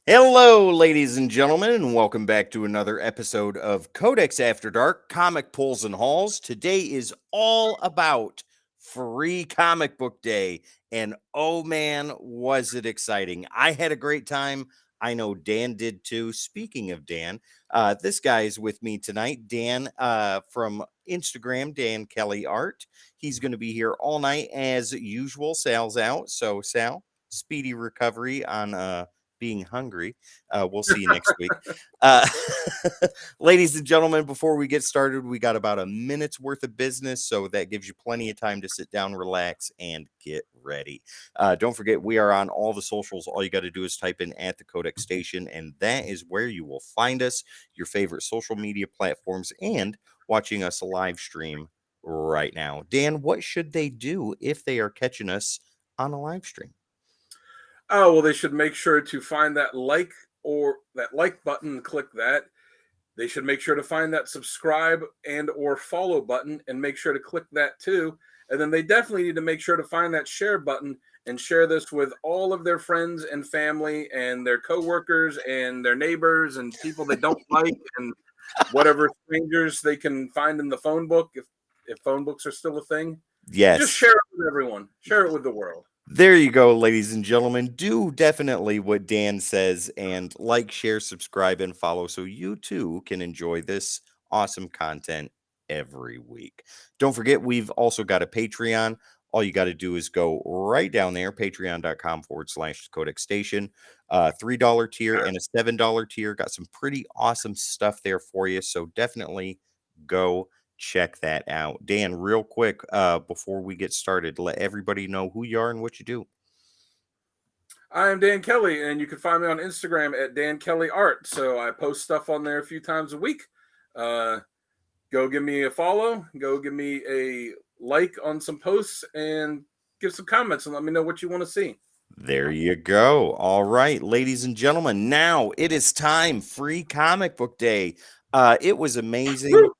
Hello, ladies and gentlemen, and welcome back to another episode of Codex After Dark Comic Pulls and Hauls. Today is all about Free Comic Book Day, and oh man, was it exciting! I had a great time. I know Dan did too. Speaking of Dan, this guy is with me tonight. Dan from Instagram, Dan Kelly Art. He's going to be here all night as usual. Sal's out, so Sal, speedy recovery on being hungry. We'll see you next week. Uh, Ladies and gentlemen, before we get started, we got about a minute's worth of business, so that gives you plenty of time to sit down, relax, and get ready. Don't forget, we are on all the socials. All you got to do is type in at the Codex Station, and that is where you will find us, your favorite social media platforms, and watching us live stream right now. Dan, what should they do if they are catching us on a live stream? Oh, well, they should make sure to find that like button and click that. They should make sure to find that subscribe and or follow button and make sure to click that too. And then they definitely need to make sure to find that share button and share this with all of their friends and family and their coworkers and their neighbors and people they don't like and whatever strangers they can find in the phone book if phone books are still a thing. Just Yes. share it with everyone. Share it with the world. There you go, ladies and gentlemen. Do definitely what Dan says and like, share, subscribe, and follow so you too can enjoy this awesome content every week. Don't forget, we've also got a Patreon. All you got to do is go right down there, patreon.com/the Codex Station. $3 tier and a $7 tier. Got some pretty awesome stuff there for you. So definitely go check that out. Dan, real quick, before we get started, let everybody know who you are and what you do. I am Dan Kelly, and you can find me on Instagram at Dan Kelly Art. So I post stuff on there a few times a week. Uh, go give me a follow. Go give me a like on some posts, and give some comments, and let me know what you want to see. There you go. All right, ladies and gentlemen, now it is time. Free Comic Book Day. It was amazing. Woo!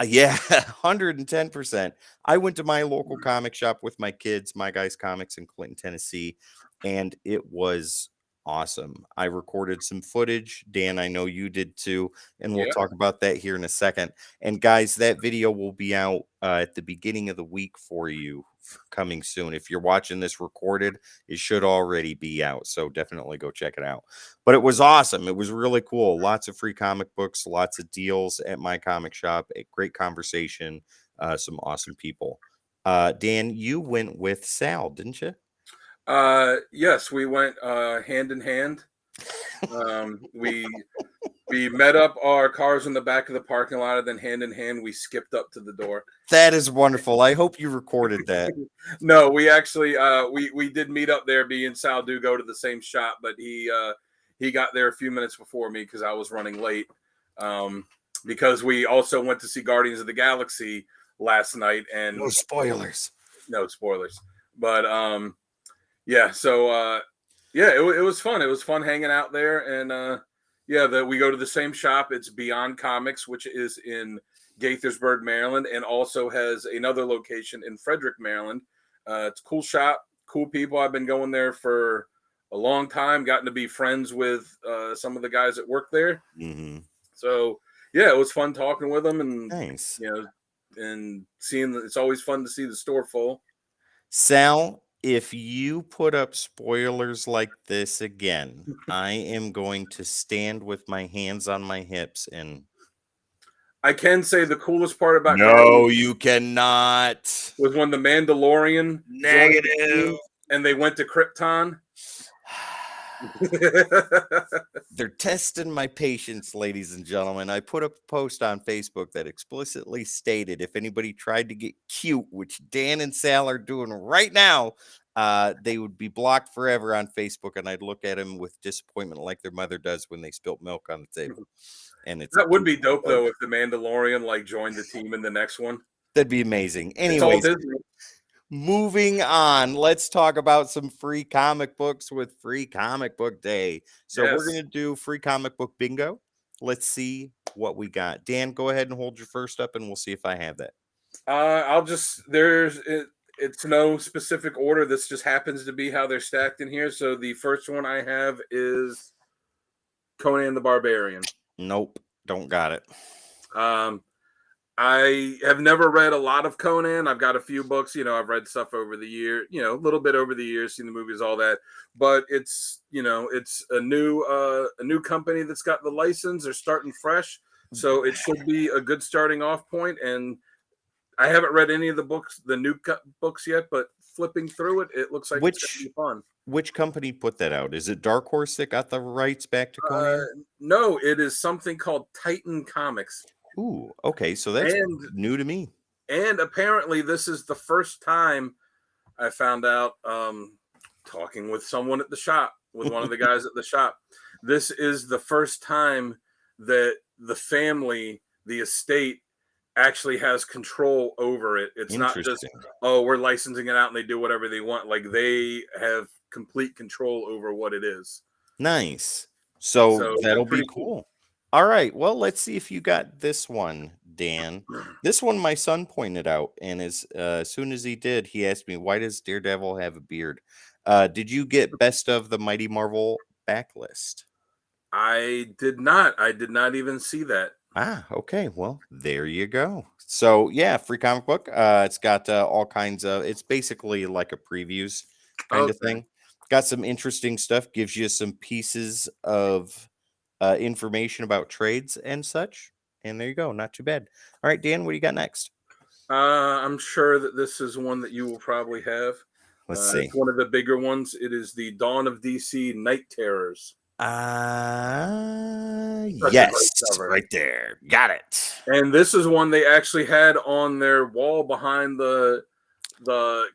Yeah, 110%. I went to my local comic shop with my kids, My Guys Comics in Clinton, Tennessee, and it was awesome. I recorded some footage. Dan, I know you did too, and we'll Yeah. talk about that here in a second. And guys, that video will be out at the beginning of the week for you coming soon. If you're watching this recorded, it should already be out. So definitely go check it out. But it was awesome. It was really cool. Lots of free comic books, lots of deals at my comic shop. A great conversation, some awesome people. Dan, you went with Sal, didn't you? Yes, we went hand in hand. We met up our cars in the back of the parking lot, and then hand in hand we skipped up to the door. That is wonderful. I hope you recorded that. No, we actually we did meet up there. Me and Sal do go to the same shop, but he got there a few minutes before me because I was running late. Because we also went to see Guardians of the Galaxy last night, and No spoilers. no spoilers. But yeah, so yeah, it was fun. It was fun hanging out there, and yeah, that we go to the same shop. It's Beyond Comics, which is in Gaithersburg, Maryland, and also has another location in Frederick, Maryland. It's a cool shop, cool people. I've been going there for a long time. Gotten to be friends with some of the guys that work there. Mm-hmm. So yeah, it was fun talking with them, and Nice. you know, and seeing. It's always fun to see the store full. Sal, if you put up spoilers like this again, I am going to stand with my hands on my hips and I can say the coolest part about no, Guardians you cannot. was when the Mandalorian joined the Negative. team and they went to Krypton. They're testing my patience, ladies and gentlemen. I put up a post on Facebook that explicitly stated if anybody tried to get cute, which Dan and Sal are doing right now, they would be blocked forever on Facebook, and I'd look at them with disappointment like their mother does when they spilt milk on the table. And it's That would be dope though if the Mandalorian like joined the team in the next one. that'd be amazing. It's all Anyways, Disney. moving on, let's talk about some free comic books with Free Comic Book Day. So we're Yes. going to do free comic book bingo. Let's see what we got. Dan, go ahead and hold your first up, and we'll see if I have that. I'll just it's no specific order. This just happens to be how they're stacked in here. So the first one I have is Conan the Barbarian. Nope, don't got it. Um, I have never read a lot of Conan. I've got a few books, I've read stuff over the year, a little bit over the years, seen the movies, all that. But it's a new company that's got the license. They're starting fresh, so it should be a good starting off point. And I haven't read any of the books, the new books yet, but flipping through it, it looks like it's going to Which be fun. which company put that out? Is it Dark Horse that got the rights back to Conan? No, it is something called Titan Comics, Ooh, okay, so that's and new to me. apparently this is the first time I found out, talking with someone at the shop, with one of the guys at the shop. This is the first time that the family, the estate, actually has control over it. It's not just, Interesting. oh, we're licensing it out and they do whatever they want. Like, they have complete control over what it is. Nice. So So that'll it's be pretty cool. cool. All right. Well, let's see if you got this one, Dan. This one my son pointed out, and as soon as he did, he asked me, "Why does Daredevil have a beard?" Did you get Best of the Mighty Marvel backlist? I did not. I did not even see that. Ah, okay. Well, there you go. So yeah, free comic book. It's got all kinds of. It's basically like a previews kind of Okay. thing. Got some interesting stuff. Gives you some pieces of information about trades and such. And there you go. Not too bad. All right, Dan, what do you got next? I'm sure that this is one that you will probably have. Let's see. It's one of the bigger ones. It is the Dawn of DC Night Terrors. Such a great Yes, cover. right there. Got it. And this is one they actually had on their wall behind the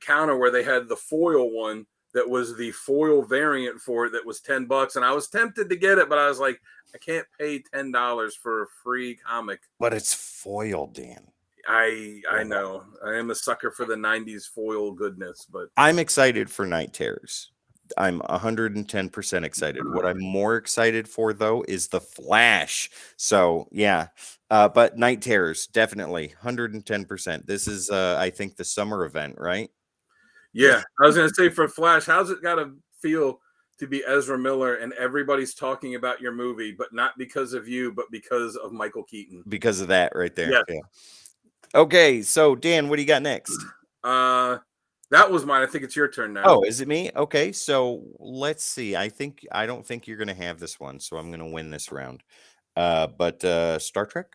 counter, where they had the foil one that was the foil variant for it that was $10. And I was tempted to get it, but I was like, I can't pay $10 for a free comic. But it's foil, Dan. I know. I am a sucker for the 90s foil goodness, but I'm excited for Night Terrors. I'm 110% excited. What I'm more excited for, though, is the Flash. So, yeah. But Night Terrors, definitely 110%. This is, I think, the summer event, right? yeah, I was going to say, for Flash, how's it got to feel to be Ezra Miller and everybody's talking about your movie, but not because of you, but because of Michael Keaton? Because of that right there. Yeah. Yeah. Okay. So, Dan, what do you got next? That was mine. I think it's your turn now. Oh, is it me? Okay. So, let's see. I don't think you're going to have this one. So, I'm going to win this round. But Star Trek?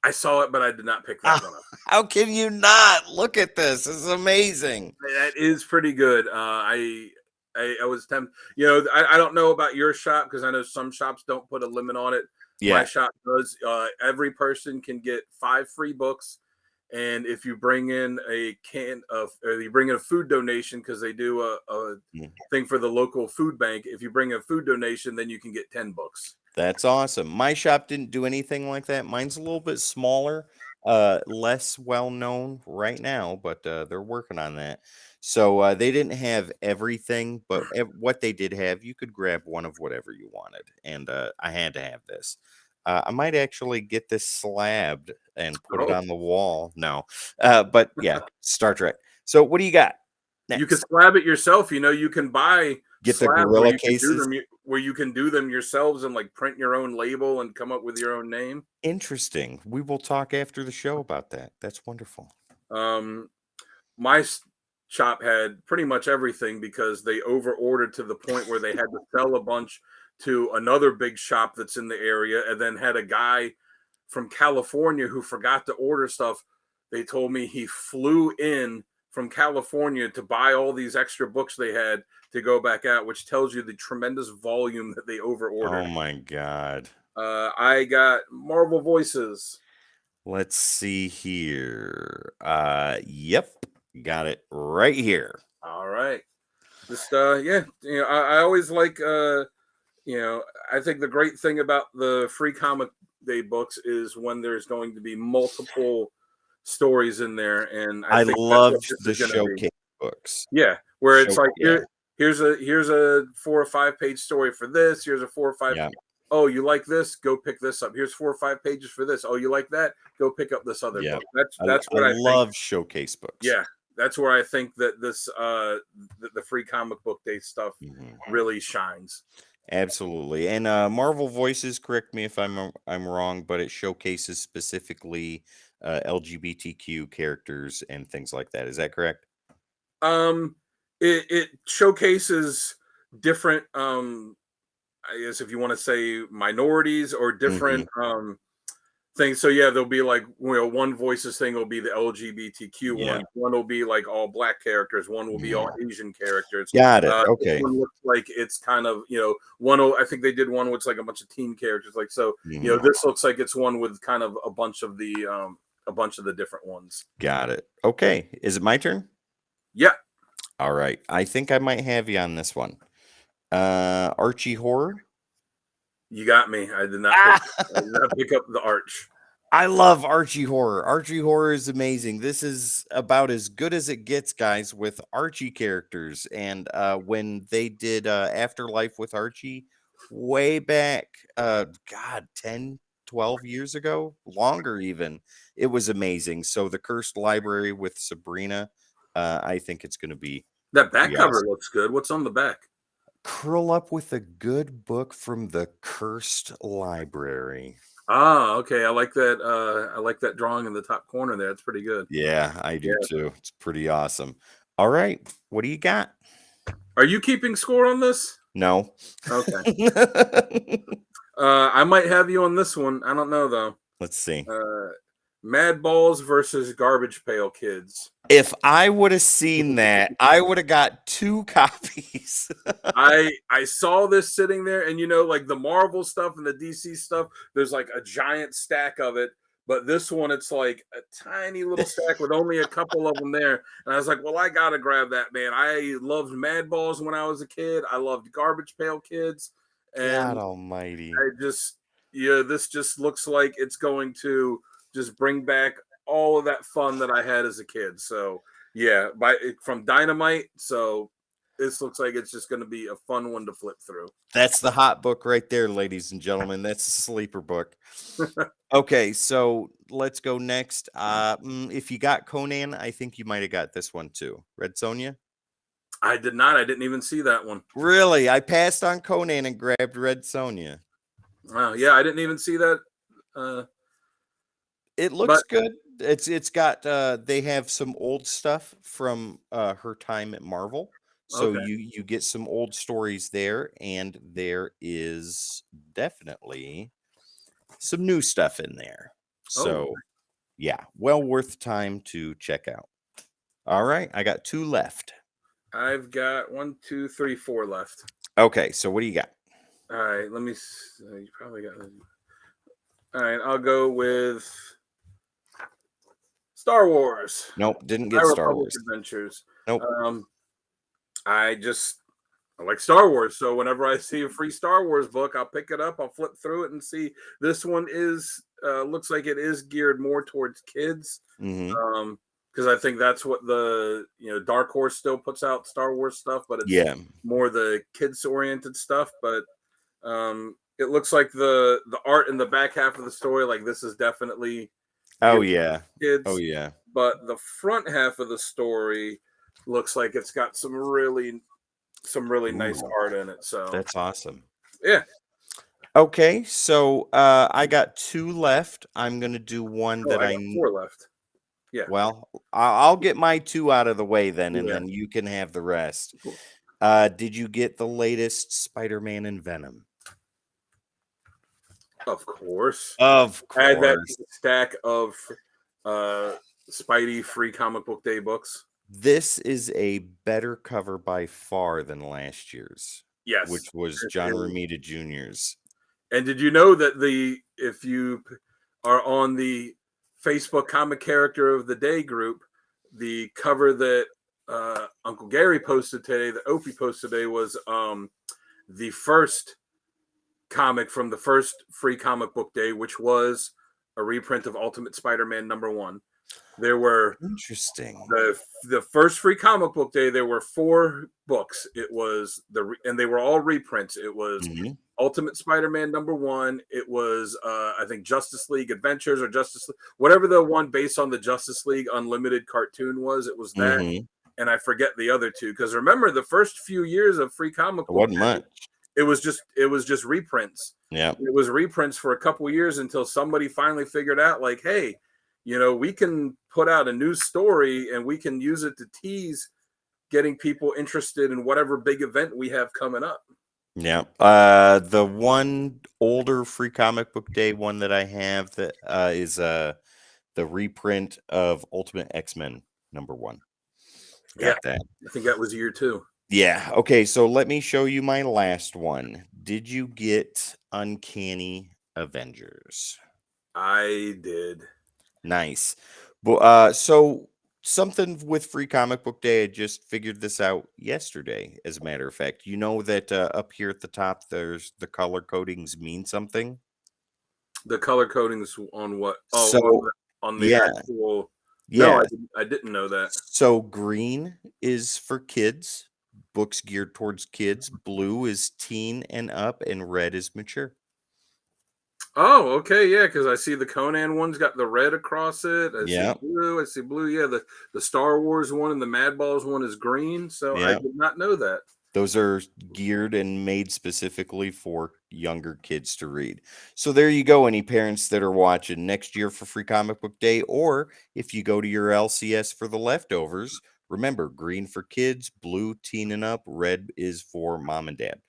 I saw it, but I did not pick that one up. How can you not? Look at this. This is amazing. That is pretty good. I was tempted. I don't know about your shop, because I know some shops don't put a limit on it. Yeah. My shop does. Every person can get 5 free books, and if you bring in a can of, or you bring in a food donation, because they do a thing for the local food bank. If you bring a food donation, then you can get 10 books. That's awesome. My shop didn't do anything like that. Mine's a little bit smaller, less well known right now, but they're working on that. So they didn't have everything, but what they did have, you could grab one of whatever you wanted. And I had to have this. I might actually get this slabbed and put it on the wall. No, but yeah, Star Trek. So what do you got next? You can slab it yourself. You can buy Get the gorilla cases. where you can do them yourselves and like print your own label and come up with your own name. Interesting. We will talk after the show about that. That's wonderful. My shop had pretty much everything, because they over ordered to the point where they had to sell a bunch to another big shop that's in the area, and then had a guy from California who forgot to order stuff. They told me he flew in from California to buy all these extra books they had to go back out, which tells you the tremendous volume that they over ordered. Oh my God. I got Marvel Voices. Let's see here. Yep. Got it right here. All right. Just yeah, I always like I think the great thing about the free comic day books is when there's going to be multiple stories in there, and I think loved the showcase books. Yeah, where it's like, here's a 4 or 5 page story for this. Here's a 4 or 5. Yeah. Oh, you like this? Go pick this up. Here's 4 or 5 pages for this. Oh, you like that? Go pick up this other book. That's what I love showcase books. Yeah, that's where I think that this the free comic book day stuff really shines. Absolutely. And Marvel Voices, correct me if I'm wrong, but it showcases specifically LGBTQ characters and things like that. Is that correct? Um, it showcases different, I guess if you want to say minorities or Hmm. different things. So yeah, there'll be like one voices thing will be the LGBTQ Yeah. one will be like all black characters, one will be all Mhm. Asian characters. Got it. This Okay. one looks like it's kind of one. I think they did one with like a bunch of teen characters. Like so, Mhm. this looks like it's one with kind of a bunch of the different ones. Got it. Okay. Is it my turn? Yeah, All right. I think I might have you on this one. Archie Horror. you got me. I did not pick. Ah! I did not pick up the arch. I love Archie Horror. Archie Horror is amazing. This is about as good as it gets, guys, with Archie characters. And when they did Afterlife with Archie way back, God, 10, 12 years ago, longer even, it was amazing. So the Cursed Library with Sabrina, I think it's going to be That back pretty cover awesome. looks good. What's on the back? Curl up with a good book from the Cursed Library. Ah, okay. I like that. I like that drawing in the top corner there. It's pretty good. Yeah, I Yeah. do too. It's pretty awesome. All right, what do you got? Are you keeping score on this? No. Okay. I might have you on this one. I don't know though. Let's see. Uh, Mad Balls versus Garbage Pail Kids. If I would have seen that, I would have got 2 copies. I saw this sitting there, and like the Marvel stuff and the DC stuff, there's like a giant stack of it. But this one, it's like a tiny little stack with only a couple of them there. And I was like, well, I gotta grab that, man. I loved Mad Balls when I was a kid. I loved Garbage Pail Kids, God and almighty. I just yeah, this just looks like it's going to just bring back all of that fun that I had as a kid. So yeah, from Dynamite. So this looks like it's just going to be a fun one to flip through. That's the hot book right there, ladies and gentlemen. That's a sleeper book. Okay, so let's go next. If you got Conan, I think you might have got this one too. Red Sonja? I did not. I didn't even see that one. Really? I passed on Conan and grabbed Red Sonja. Wow. Yeah, I didn't even see that. It looks But good. It's got they have some old stuff from her time at Marvel. So okay. you get some old stories there, and there is definitely some new stuff in there. Oh, So yeah, well worth time to check out. All right, I got 2 left. I've got 1, 2, 3, 4 left. Okay, so what do you got? All right. Let me. You probably got. All right. I'll go with Star Wars. Nope, didn't High get Star Republic Wars. Adventures. Nope. I just I like Star Wars, so whenever I see a free Star Wars book, I'll pick it up, I'll flip through it and see. This one is looks like it is geared more towards kids, Hmm. because I think that's what the Dark Horse still puts out Star Wars stuff, but it's Yeah. more the kids oriented stuff. But it looks like the art in the back half of the story, like this is definitely Oh geared yeah. towards Oh kids, yeah. but the front half of the story looks like it's got some really nice Ooh, art in it. So that's awesome. yeah. Okay, so I got 2 left. I'm gonna do one Oh, that I got 4 left. Yeah. well, I'll get my 2 out of the way then, and Yeah. then you can have the rest. Cool. Did you get the latest Spider-Man and Venom? Of course. Of I had that course. stack of uh Spidey free comic book day books. This is a better cover by far than last year's, Yes. which was John Romita Jr.'s. And did you know that if you are on the Facebook comic character of the day group, the cover that Uncle Gary posted today, that Opie posted today, was the first comic from the first free comic book day, which was a reprint of Ultimate Spider-Man #1. There were Interesting. the first free comic book day. There were 4 books. It was and they were all reprints. It was Mhm. Ultimate Spider-Man #1. It was I think Justice League Adventures or Justice whatever the one based on the Justice League Unlimited cartoon was. It was that, Mhm. and I forget the other 2 because remember the first few years of free comic It book wasn't day, much. it was just reprints. Yeah. It was reprints for a couple years until somebody finally figured out, like, hey, we can put out a new story and we can use it to tease getting people interested in whatever big event we have coming up. Yeah. The one older Free Comic Book Day one that I have that is the reprint of Ultimate X-Men #1. Got that. I think that was year 2. Yeah. Okay, so let me show you my last one. Did you get Uncanny Avengers? I did. Nice. So something with Free Comic Book Day, I just figured this out yesterday, as a matter of fact. You know that up here at the top, there's the color codings mean something? The color codings on what? Oh, So, on the yeah, actual. No, yeah. I didn't know that. So green is for kids, books geared towards kids. Blue is teen and up, and red is mature. Oh, okay, yeah, because I see the Conan one's got the red across it. I see Yeah, blue. I see blue. Yeah, the Star Wars one and the Mad Balls one is green. So I yeah. did not know that. Those are geared and made specifically for younger kids to read. So there you go, any parents that are watching next year for Free Comic Book Day, or if you go to your LCS for the leftovers, remember green for kids, blue teen and up, red is for mom and dad.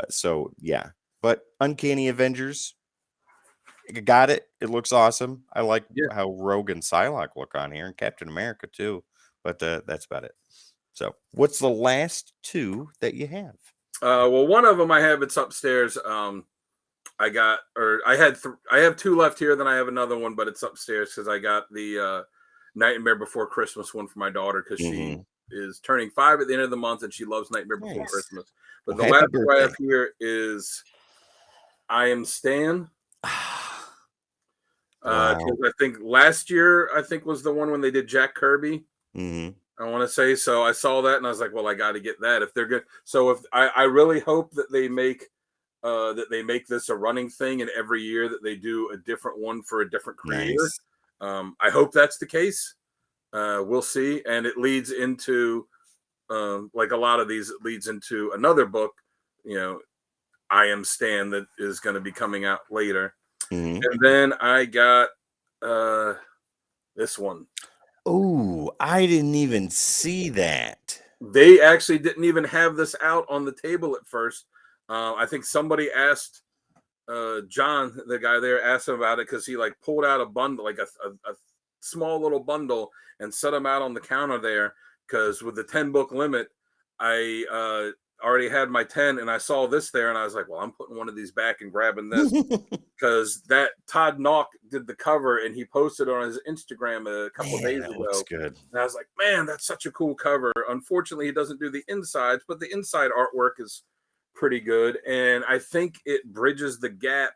So yeah, but Uncanny Avengers, I got it. It looks awesome. I like Yeah. how Rogue and Psylocke look on here, and Captain America too. But that's about it. So, what's the last two that you have? Well, one of them I have. It's upstairs. I have 2 left here. Then I have another one, but it's upstairs because I got the Nightmare Before Christmas one for my daughter because she Mhm. is turning 5 at the end of the month and she loves Nightmare Before Nice. Christmas. But Well, the happy last one I birthday. have here is I Am Stan. Wow. Because I think last year was the one when they did Jack Kirby. Mhm. I want to say so. I saw that and I was like, well, I got to get that if they're good. So if I really hope that they make this a running thing, and every year that they do a different one for a different creator. Nice. I hope that's the case. We'll see, and it leads into like a lot of these. It leads into another book. I Am Stan that is going to be coming out later. Mhm. And then I got uh, this one. Oh, I didn't even see that. They actually didn't even have this out on the table at first. I think somebody asked John, the guy there, asked him about it because he like pulled out a bundle, like a small little bundle, and set them out on the counter there. Because with the 10-book limit, I already had my 10, and I saw this there, and I was like, well, I'm putting one of these back and grabbing this. Because that Todd Knock did the cover and he posted on his Instagram a couple of Man, days that looks ago. good. And I was like, man, that's such a cool cover. Unfortunately, he doesn't do the insides, but the inside artwork is pretty good. And I think it bridges the gap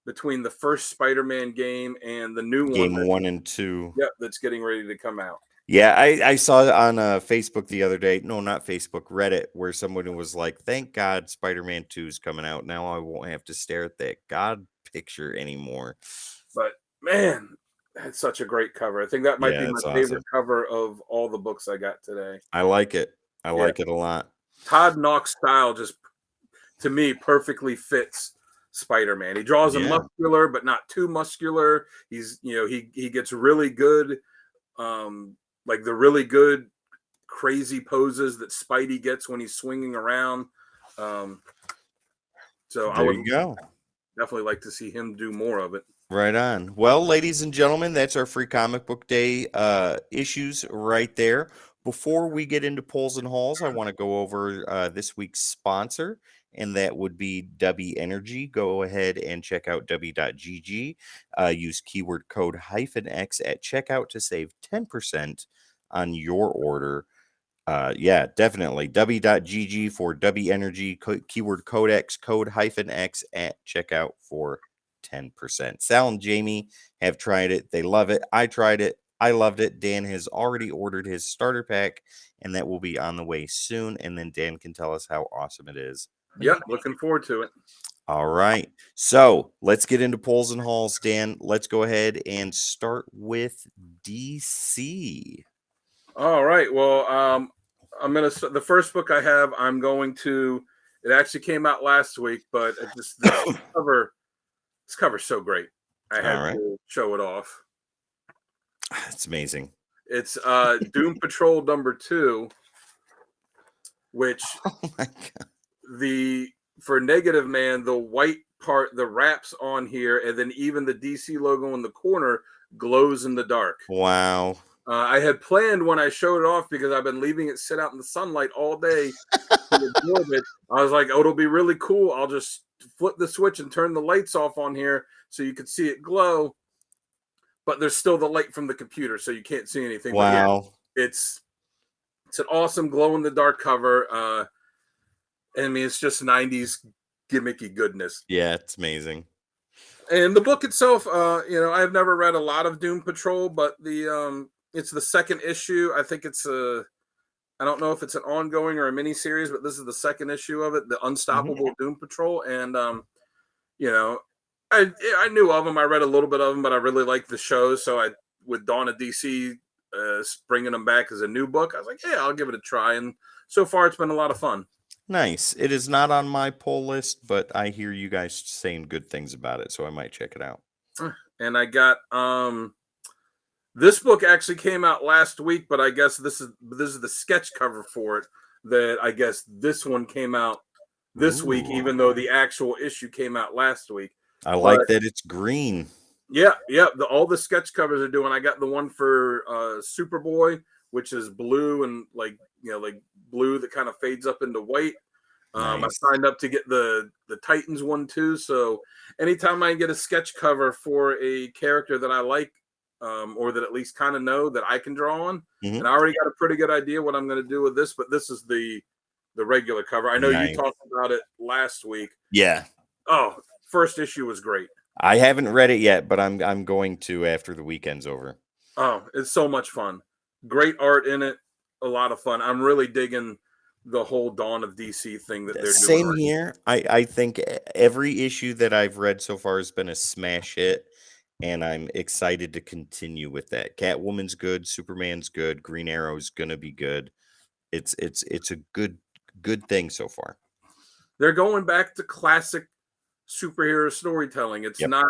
between the first Spider-Man game and the new one Game 1 and 2. that's getting ready to come out. Yeah, I saw it on Facebook the other day. No, not Facebook, Reddit, where someone was like, "Thank God Spider-Man 2 is coming out. Now I won't have to stare at that God picture anymore." But man, that's such a great cover. I think that might be Yeah, my it's favorite awesome. cover of all the books I got today. I like it. I Yeah. like it a lot. Todd Knock's style just, to me, perfectly fits Spider-Man. He draws him Yeah. muscular, but not too muscular. He's, he gets really good, like the really good crazy poses that Spidey gets when he's swinging around. So I There would you go. definitely like to see him do more of it. Right on. Well, ladies and gentlemen, that's our Free Comic Book Day issues right there. Before we get into polls and hauls, I want to go over this week's sponsor, and that would be W Energy. Go ahead and check out W.GG. Use keyword code -X at checkout to save 10% on your order. Yeah, definitely. W.GG for W Energy, keyword CODEX, code -X at checkout for 10%. Sal and Jamie have tried it. They love it. I tried it. I loved it. Dan has already ordered his starter pack, and that will be on the way soon. And then Dan can tell us how awesome it is. Yep, looking forward to it. All right. So let's get into polls and hauls, Dan. Let's go ahead and start with DC. All right. Well, I'm gonna the first book I have. I'm going to It actually came out last week, but this cover's so great. I had All right. to show it off. It's amazing. It's Doom Patrol #2, which Oh my God. for Negative Man, the white part, the wraps on here, and then even the DC logo in the corner glows in the dark. Wow. I had planned when I showed it off, because I've been leaving it sit out in the sunlight all day to absorb it. I was like, oh, it'll be really cool. I'll just flip the switch and turn the lights off on here so you can see it glow. But there's still the light from the computer, so you can't see anything. Wow. But yeah, it's an awesome glow in the dark cover. I mean, it's just 90s gimmicky goodness. Yeah, it's amazing. And the book itself, I've never read a lot of Doom Patrol, but it's the second issue. I think I don't know if it's an ongoing or a mini series, but this is the second issue of it, the Unstoppable Doom Patrol. And I knew of them. I read a little bit of them, but I really liked the show. So with Dawn of DC bringing them back as a new book, I was like, yeah, I'll give it a try. And so far, it's been a lot of fun. Nice. It is not on my pull list, but I hear you guys saying good things about it, so I might check it out. And I got this book actually came out last week, but I guess this is the sketch cover for it. That I guess this one came out this week, even though the actual issue came out last week. I like that it's green. Yeah. All the sketch covers are doing. I got the one for Superboy, which is blue and like blue that kind of fades up into white. Nice. I signed up to get the Titans one too. So anytime I get a sketch cover for a character that I like, or that at least kind of know that I can draw on, and I already got a pretty good idea what I'm going to do with this. But this is the regular cover. I know you talked about it last week. Yeah. Oh, first issue was great. I haven't read it yet, but I'm going to after the weekend's over. Oh, it's so much fun. Great art in it. A lot of fun. I'm really digging the whole Dawn of DC thing that they're doing. Same here. I think every issue that I've read so far has been a smash hit, and I'm excited to continue with that. Catwoman's good, Superman's good, Green Arrow's gonna be good. It's a good thing so far. They're going back to classic superhero storytelling. It's not,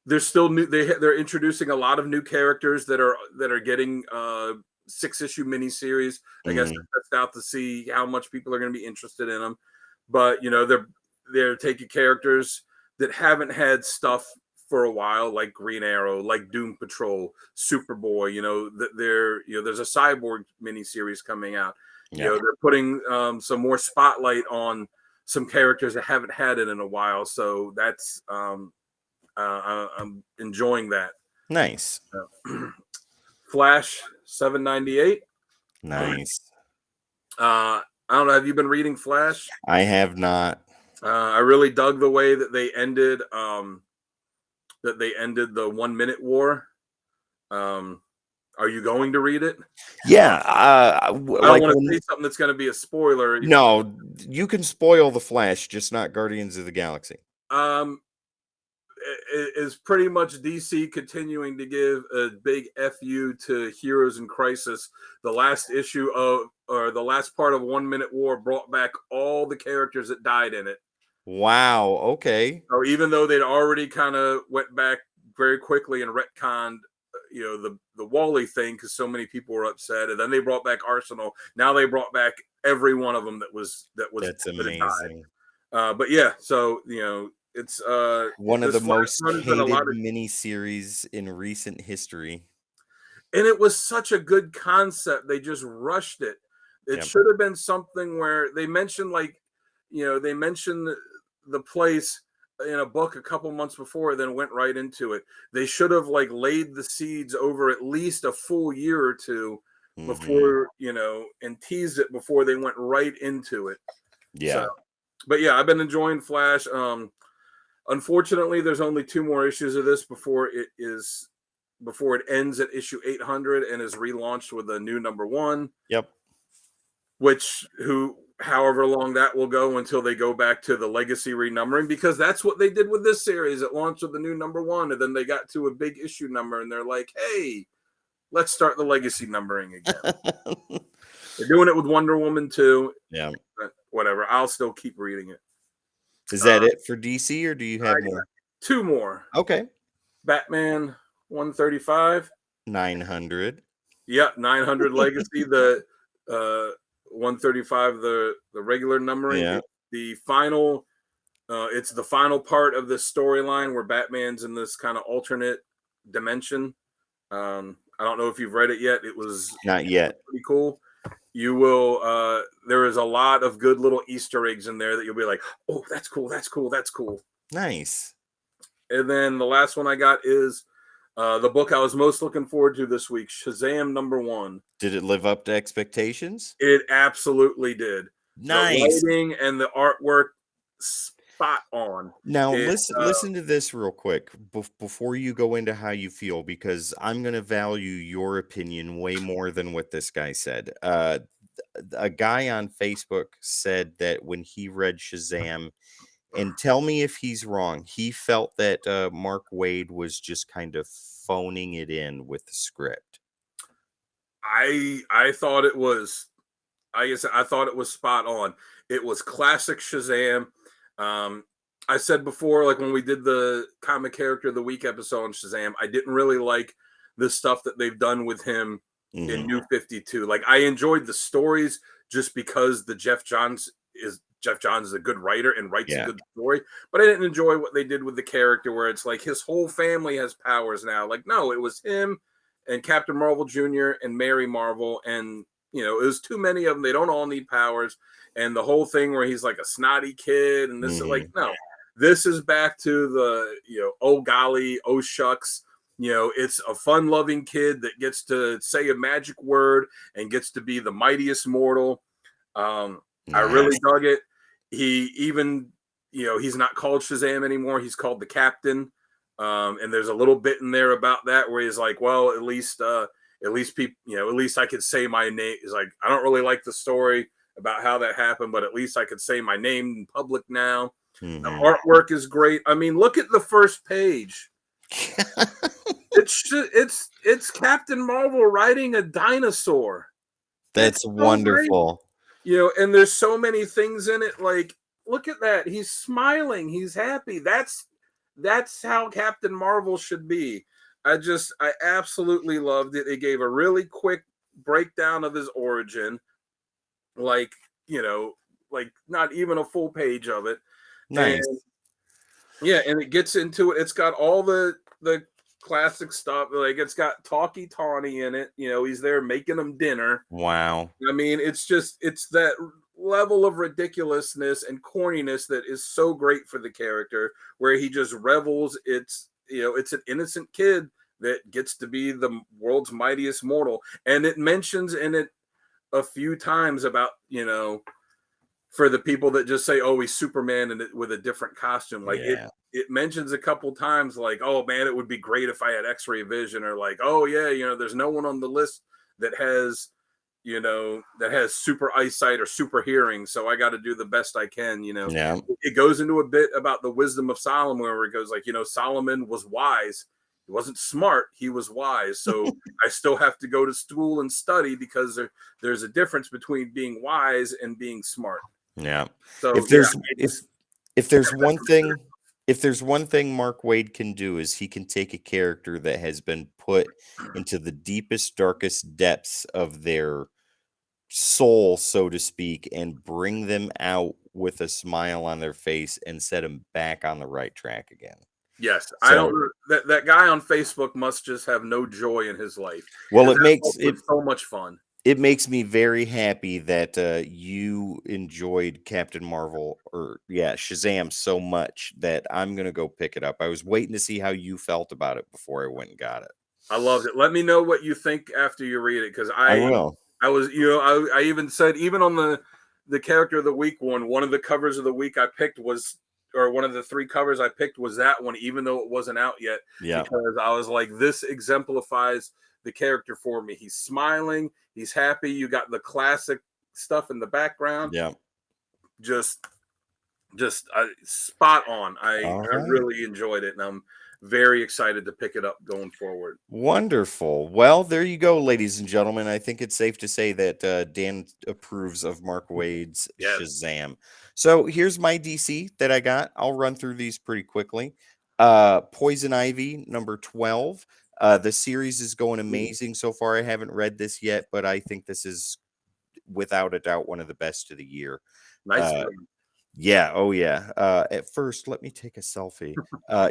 they're still new. They're introducing a lot of new characters that are getting 6-issue miniseries. I guess that's out to see how much people are going to be interested in them. But they're taking characters that haven't had stuff for a while, like Green Arrow, like Doom Patrol, Superboy. There's a Cyborg miniseries coming out. They're putting some more spotlight on some characters that haven't had it in a while. So that's I'm enjoying that. Nice. Flash 798. Nice. I don't know. Have you been reading Flash? I have not. I really dug the way that they ended the 1 minute war. Are you going to read it? Yeah. I don't want to say something that's going to be a spoiler. No, you can spoil the Flash, just not Guardians of the Galaxy. Is pretty much DC continuing to give a big FU to Heroes in Crisis. The last issue the last part of 1 Minute War brought back all the characters that died in it. Wow. Okay. So even though they'd already kind of went back very quickly and retconned, the Wally thing, because so many people were upset, and then they brought back Arsenal. Now they brought back every one of them that was That's amazing. But yeah, so it's one of the most hated miniseries in recent history. And it was such a good concept. They just rushed it. It should have been something where they mentioned the place in a book a couple months before, then went right into it. They should have laid the seeds over at least a full year or two before, and teased it before they went right into it. Yeah. So, but yeah, I've been enjoying Flash. Unfortunately, there's only 2 more issues of this before it ends at issue 800 and is relaunched with a new #1. Yep. However long that will go until they go back to the legacy renumbering, because that's what they did with this series. It launched with the new #1, and then they got to a big issue number, and they're like, "Hey, let's start the legacy numbering again." They're doing it with Wonder Woman too. Yeah. But whatever. I'll still keep reading it. Is that it for DC, or do you I have got more? 2 more. Okay. Batman 135. 900. Yep, 900 Legacy. The 135, the regular numbering. Yeah. The final. It's the final part of this storyline where Batman's in this kind of alternate dimension. I don't know if you've read it yet. It was Not yet. pretty cool. You will. There is a lot of good little Easter eggs in there that you'll be like, "Oh, that's cool. That's cool. That's cool." Nice. And then the last one I got is the book I was most looking forward to this week, Shazam #1. Did it live up to expectations? It absolutely did. The Nice. writing and the artwork, spot on. Now It, listen to this real quick before you go into how you feel, because I'm going to value your opinion way more than what this guy said. A guy on Facebook said that when he read Shazam, and tell me if he's wrong, he felt that Mark Waid was just kind of phoning it in with the script. I thought it was. I guess I thought it was spot on. It was classic Shazam. I said before, like when we did the comic character of the week episode on Shazam, I didn't really like the stuff that they've done with him in New 52. Like I enjoyed the stories just because Jeff Johns is a good writer and writes a good story, but I didn't enjoy what they did with the character where it's like his whole family has powers now. Like no, it was him and Captain Marvel Jr. and Mary Marvel, and it was too many of them. They don't all need powers, and the whole thing where he's like a snotty kid and this is like no. This is back to the, oh golly, oh shucks. It's a fun-loving kid that gets to say a magic word and gets to be the mightiest mortal. I really dug it. He even, he's not called Shazam anymore. He's called the Captain. And there's a little bit in there about that where he's like, well, at least people, at least I could say my name. He's like, I don't really like the story about how that happened, but at least I could say my name in public now. The artwork is great. I mean, look at the first page. It's Captain Marvel riding a dinosaur. That's so wonderful. Great. And there's so many things in it. Like, look at that. He's smiling. He's happy. That's how Captain Marvel should be. I absolutely loved it. It gave a really quick breakdown of his origin. Like, like not even a full page of it. Nice. And it gets into it. It's got all the classic stuff. Like it's got Talkie Tawny in it. He's there making them dinner. Wow. I mean, it's that level of ridiculousness and corniness that is so great for the character, where he just revels. It's an innocent kid that gets to be the world's mightiest mortal, and it mentions in it a few times about for the people that just say, oh, he's Superman and with a different costume. Like it mentions a couple times like, oh man, it would be great if I had X-ray vision, or like, oh yeah, there's no one on the list that has super eyesight or super hearing, so I got to do the best I can. It goes into a bit about the wisdom of Solomon, where it goes like, Solomon was wise. He wasn't smart, he was wise. So I still have to go to school and study because there's a difference between being wise and being smart. Yeah. So if there's one thing Mark Waid can do, is he can take a character that has been put into the deepest, darkest depths of their soul, so to speak, and bring them out with a smile on their face and set them back on the right track again. Yes, I don't. That guy on Facebook must just have no joy in his life. Well, it makes it so much fun. It makes me very happy that you enjoyed Captain Marvel, or Shazam, so much that I'm gonna go pick it up. I was waiting to see how you felt about it before I went and got it. I loved it. Let me know what you think after you read it, because I will. I was, I even said, even on the character of the week one of the covers of the week I picked was, or one of the 3 covers I picked was that one, even though it wasn't out yet. Yeah. Because I was like, this exemplifies the character for me. He's smiling. He's happy. You got the classic stuff in the background. Yeah. Just spot on. I really enjoyed it. And very excited to pick it up going forward. Wonderful. Well, there you go, ladies and gentlemen. I think it's safe to say that Dan approves of Mark Wade's Yes. Shazam. So here's my DC that I got. I'll run through these pretty quickly. Poison Ivy, number 12. The series is going amazing so far. I haven't read this yet, but I think this is without a doubt one of the best of the year. Nice. Yeah. Oh, yeah. At first, let me take a selfie.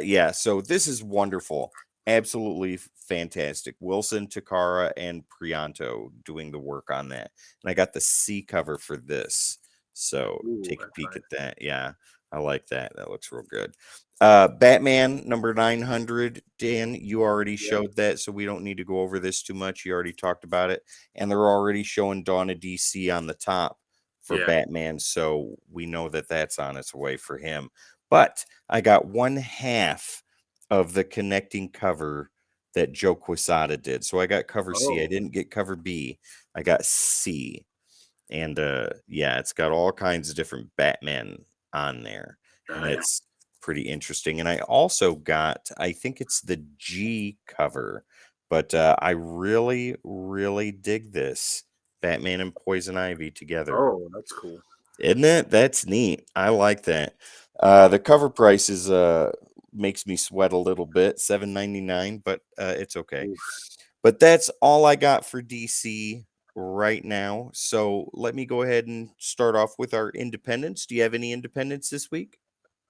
Yeah. So this is wonderful. Absolutely fantastic. Wilson, Takara, and Prianto doing the work on that. And I got the C cover for this. So Ooh, take a that's peek nice. at that. Yeah. I like that. That looks real good. Batman number 900. Dan, you already Yeah. showed that, so we don't need to go over this too much. You already talked about it. And they're already showing Dawn of DC on the top for Yeah. Batman, so we know that that's on its way for him. But I got one half of the connecting cover that Joe Quesada did. So I got cover C. I Oh, didn't get cover B. I got C. And yeah, it's got all kinds of different Batman on there. And nice. that's pretty interesting. And I also got, I think it's the G cover, but I really, really dig this. Batman and Poison Ivy together. Oh, that's cool. Isn't it? That's neat. I like that. The cover price is makes me sweat a little bit, $7.99, but it's okay. Oof. But that's all I got for DC right now. So let me go ahead and start off with our independents. Do you have any independents this week?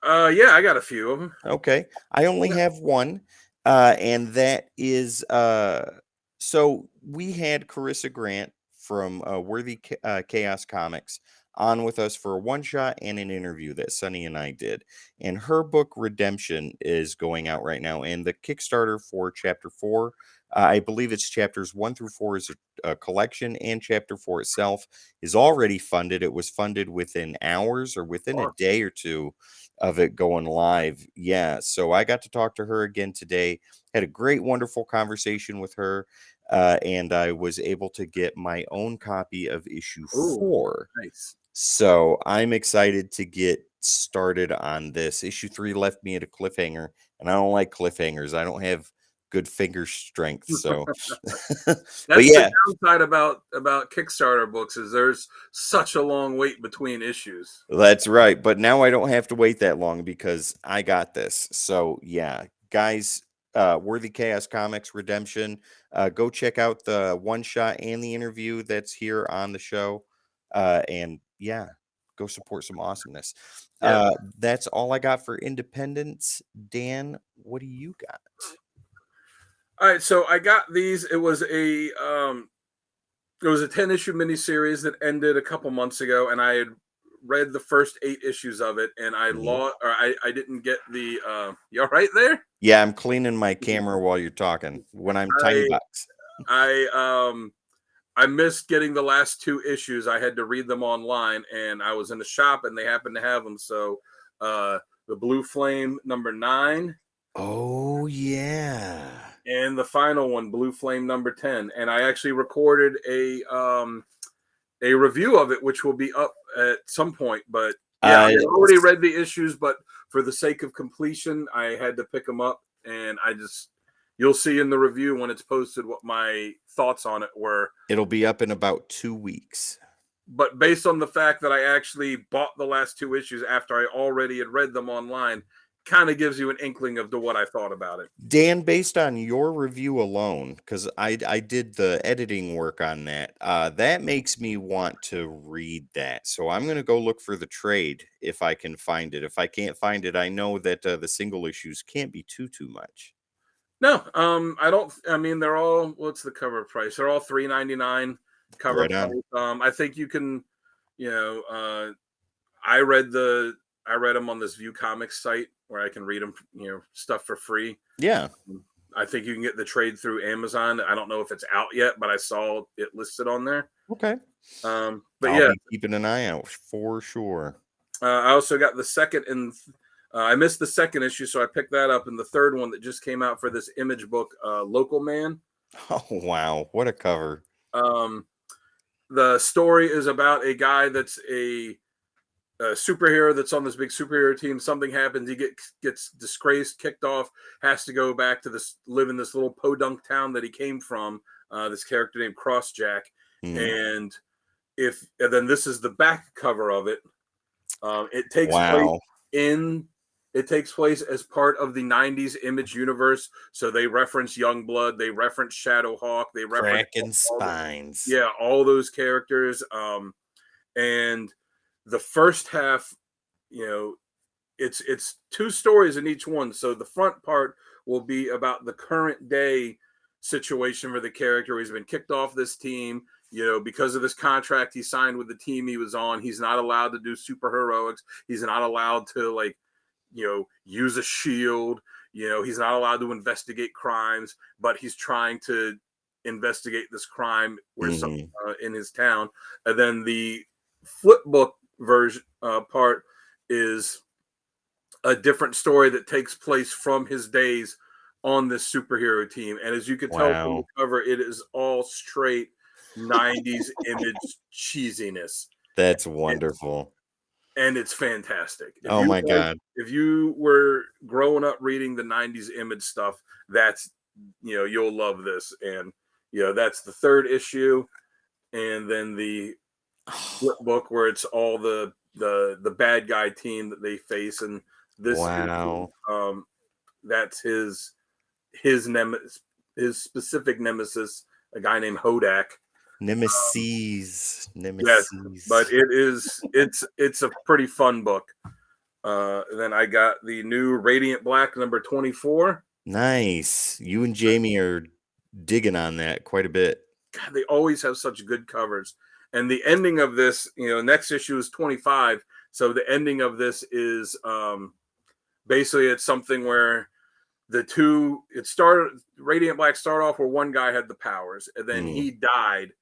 Yeah, I got a few of them. Okay. I only have one, and that is so we had Carissa Grant from Chaos Comics on with us for a one shot and an interview that Sunny and I did. And her book Redemption is going out right now, and the Kickstarter for chapter 4, I believe it's chapters 1 through 4 is a collection, and chapter 4 itself is already funded. It was funded within hours or within a Awesome. day or two of it going live. Yeah. So I got to talk to her again today. Had a great, wonderful conversation with her. And I was able to get my own copy of issue Ooh, 4. nice. So I'm excited to get started on this. Issue 3 left me at a cliffhanger, and I don't like cliffhangers. I don't have good finger strength. So, but That's yeah, the downside about Kickstarter books is there's such a long wait between issues. that's right. But now I don't have to wait that long because I got this. So yeah, guys, Worthy Chaos Comics Redemption. Go check out the one shot and the interview that's here on the show. And yeah, go support some awesomeness. Yeah. That's all I got for independence. Dan, what do you got? All right, so I got these. It was a 10-issue miniseries that ended a couple months ago, and I had read the first 8 issues of it, and I Mhm. lost, or I didn't get the. You all right there? Yeah, I'm cleaning my camera while you're talking when I'm tiny I box. I missed getting the last 2 issues. I had to read them online, and I was in the shop, and they happened to have them. So, the Blue Flame number 9, Oh yeah. and the final one, Blue Flame number 10. And I actually recorded a review of it, which will be up at some point. But yeah, I Uh, had already read the issues, but for the sake of completion, I had to pick them up, and you'll see in the review when it's posted what my thoughts on it were. It'll be up in about 2 weeks. But based on the fact that I actually bought the last 2 issues after I already had read them online, kind of gives you an inkling of what I thought about it. Dan, based on your review alone, because I did the editing work on that, that makes me want to read that. So I'm going to go look for the trade if I can find it. If I can't find it, I know that the single issues can't be too much. No, I don't. I mean, they're all. What's the cover price? They're all $3.99 cover Right price. on. I think you can. You know, I read them on this View Comics site where I can read them. Stuff for free. Yeah. I think you can get the trade through Amazon. I don't know if it's out yet, but I saw it listed on there. Okay. But I'll yeah, be keeping an eye out for sure. I also got the second and I missed the second issue, so I picked that up. And the third one that just came out for this Image book, Local Man. Oh, wow. What a cover. The story is about a guy that's superhero that's on this big superhero team. Something happens, he gets disgraced, kicked off, has to go back to live in this little podunk town that he came from. This character named Crossjack, Mhm. and and then this is the back cover of it. It takes place Wow. in it takes place as part of the 90s Image universe. So they reference Youngblood, they reference Shadowhawk, they reference Cracking all the, spines. yeah, all those characters. And the first half, you know, it's two stories in each one. So the front part will be about the current day situation for the character. He's been kicked off this team, because of this contract he signed with the team he was on. He's not allowed to do super heroics. He's not allowed to use a shield. He's not allowed to investigate crimes, but he's trying to investigate this crime Mhm. in his town. And then the flip book version part is a different story that takes place from his days on this superhero team. And as you can tell from the Wow. cover, it is all straight 90s Image cheesiness. That's It, wonderful. and it's fantastic. Oh my god. If you were growing up reading the 90s Image stuff, that's you'll love this. And that's the third issue. And then the flip book where it's all the bad guy team that they face. And this issue, Wow. that's his specific nemesis, a guy named Hodak. Nemesis. Yes, but Nemesis. it's a pretty fun book. Then I got the new Radiant Black number 24. Nice. You and Jamie are digging on that quite a bit. God, they always have such good covers. And the ending of this, next issue is 25. So the ending of this is basically it's something where Radiant Black started off where one guy had the powers, and then Mm. he died,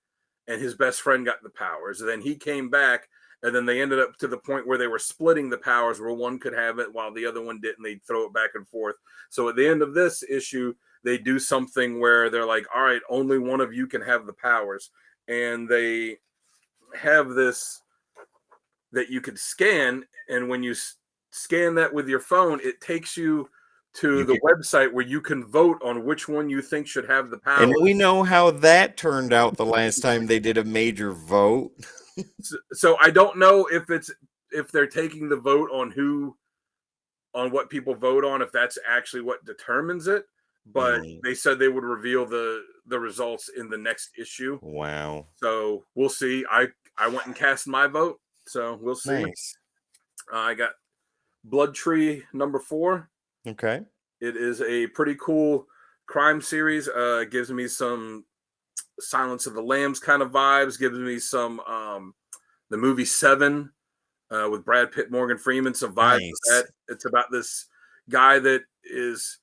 and his best friend got the powers. And then he came back, and then they ended up to the point where they were splitting the powers, where one could have it while the other one didn't. They'd throw it back and forth. So at the end of this issue, they do something where they're like, all right, only one of you can have the powers. And they have this that you could scan. And when you scan that with your phone, it takes you to You the can, website where you can vote on which one you think should have the power. and we know how that turned out the last time they did a major vote. So I don't know if they're taking the vote on what people vote on, if that's actually what determines it. But Mhm. they said they would reveal the results in the next issue. Wow. So we'll see. I went and cast my vote, so we'll see. Nice. I got Blood Tree number 4. Okay. It is a pretty cool crime series. It gives me some Silence of the Lambs kind of vibes. Gives me some the movie Seven with Brad Pitt, Morgan Freeman, some vibes of Nice. that. It's about this guy that is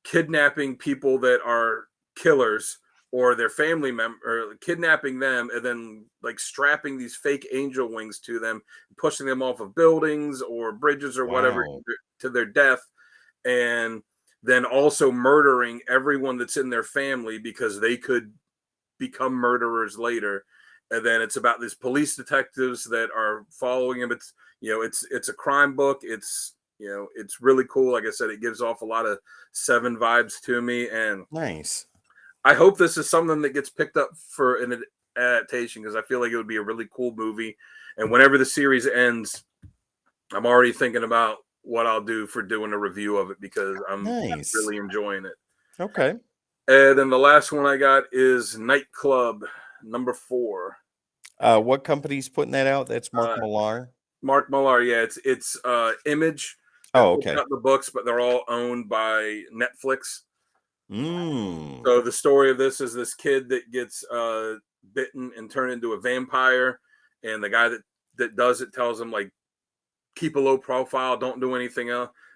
kidnapping people that are killers or their family member, or kidnapping them and then like strapping these fake angel wings to them, pushing them off of buildings or bridges or whatever Wow. to their death, and then also murdering everyone that's in their family because they could become murderers later. And then it's about these police detectives that are following him. It's a crime book. It's really cool. Like I said, it gives off a lot of Seven vibes to me, and Nice. I hope this is something that gets picked up for an adaptation, because I feel like it would be a really cool movie. And whenever the series ends, I'm already thinking about what I'll do for doing a review of it, because I'm Nice. really enjoying it. Okay. And then the last one I got is Nightclub number 4. What company's putting that out? That's Mark Uh, Millar. Mark Millar, yeah, it's Image that Oh, puts okay. out the books, but they're all owned by Netflix. Mm. So the story of this is this kid that gets bitten and turned into a vampire, and the guy that does it tells him, like, keep a low profile, don't do anything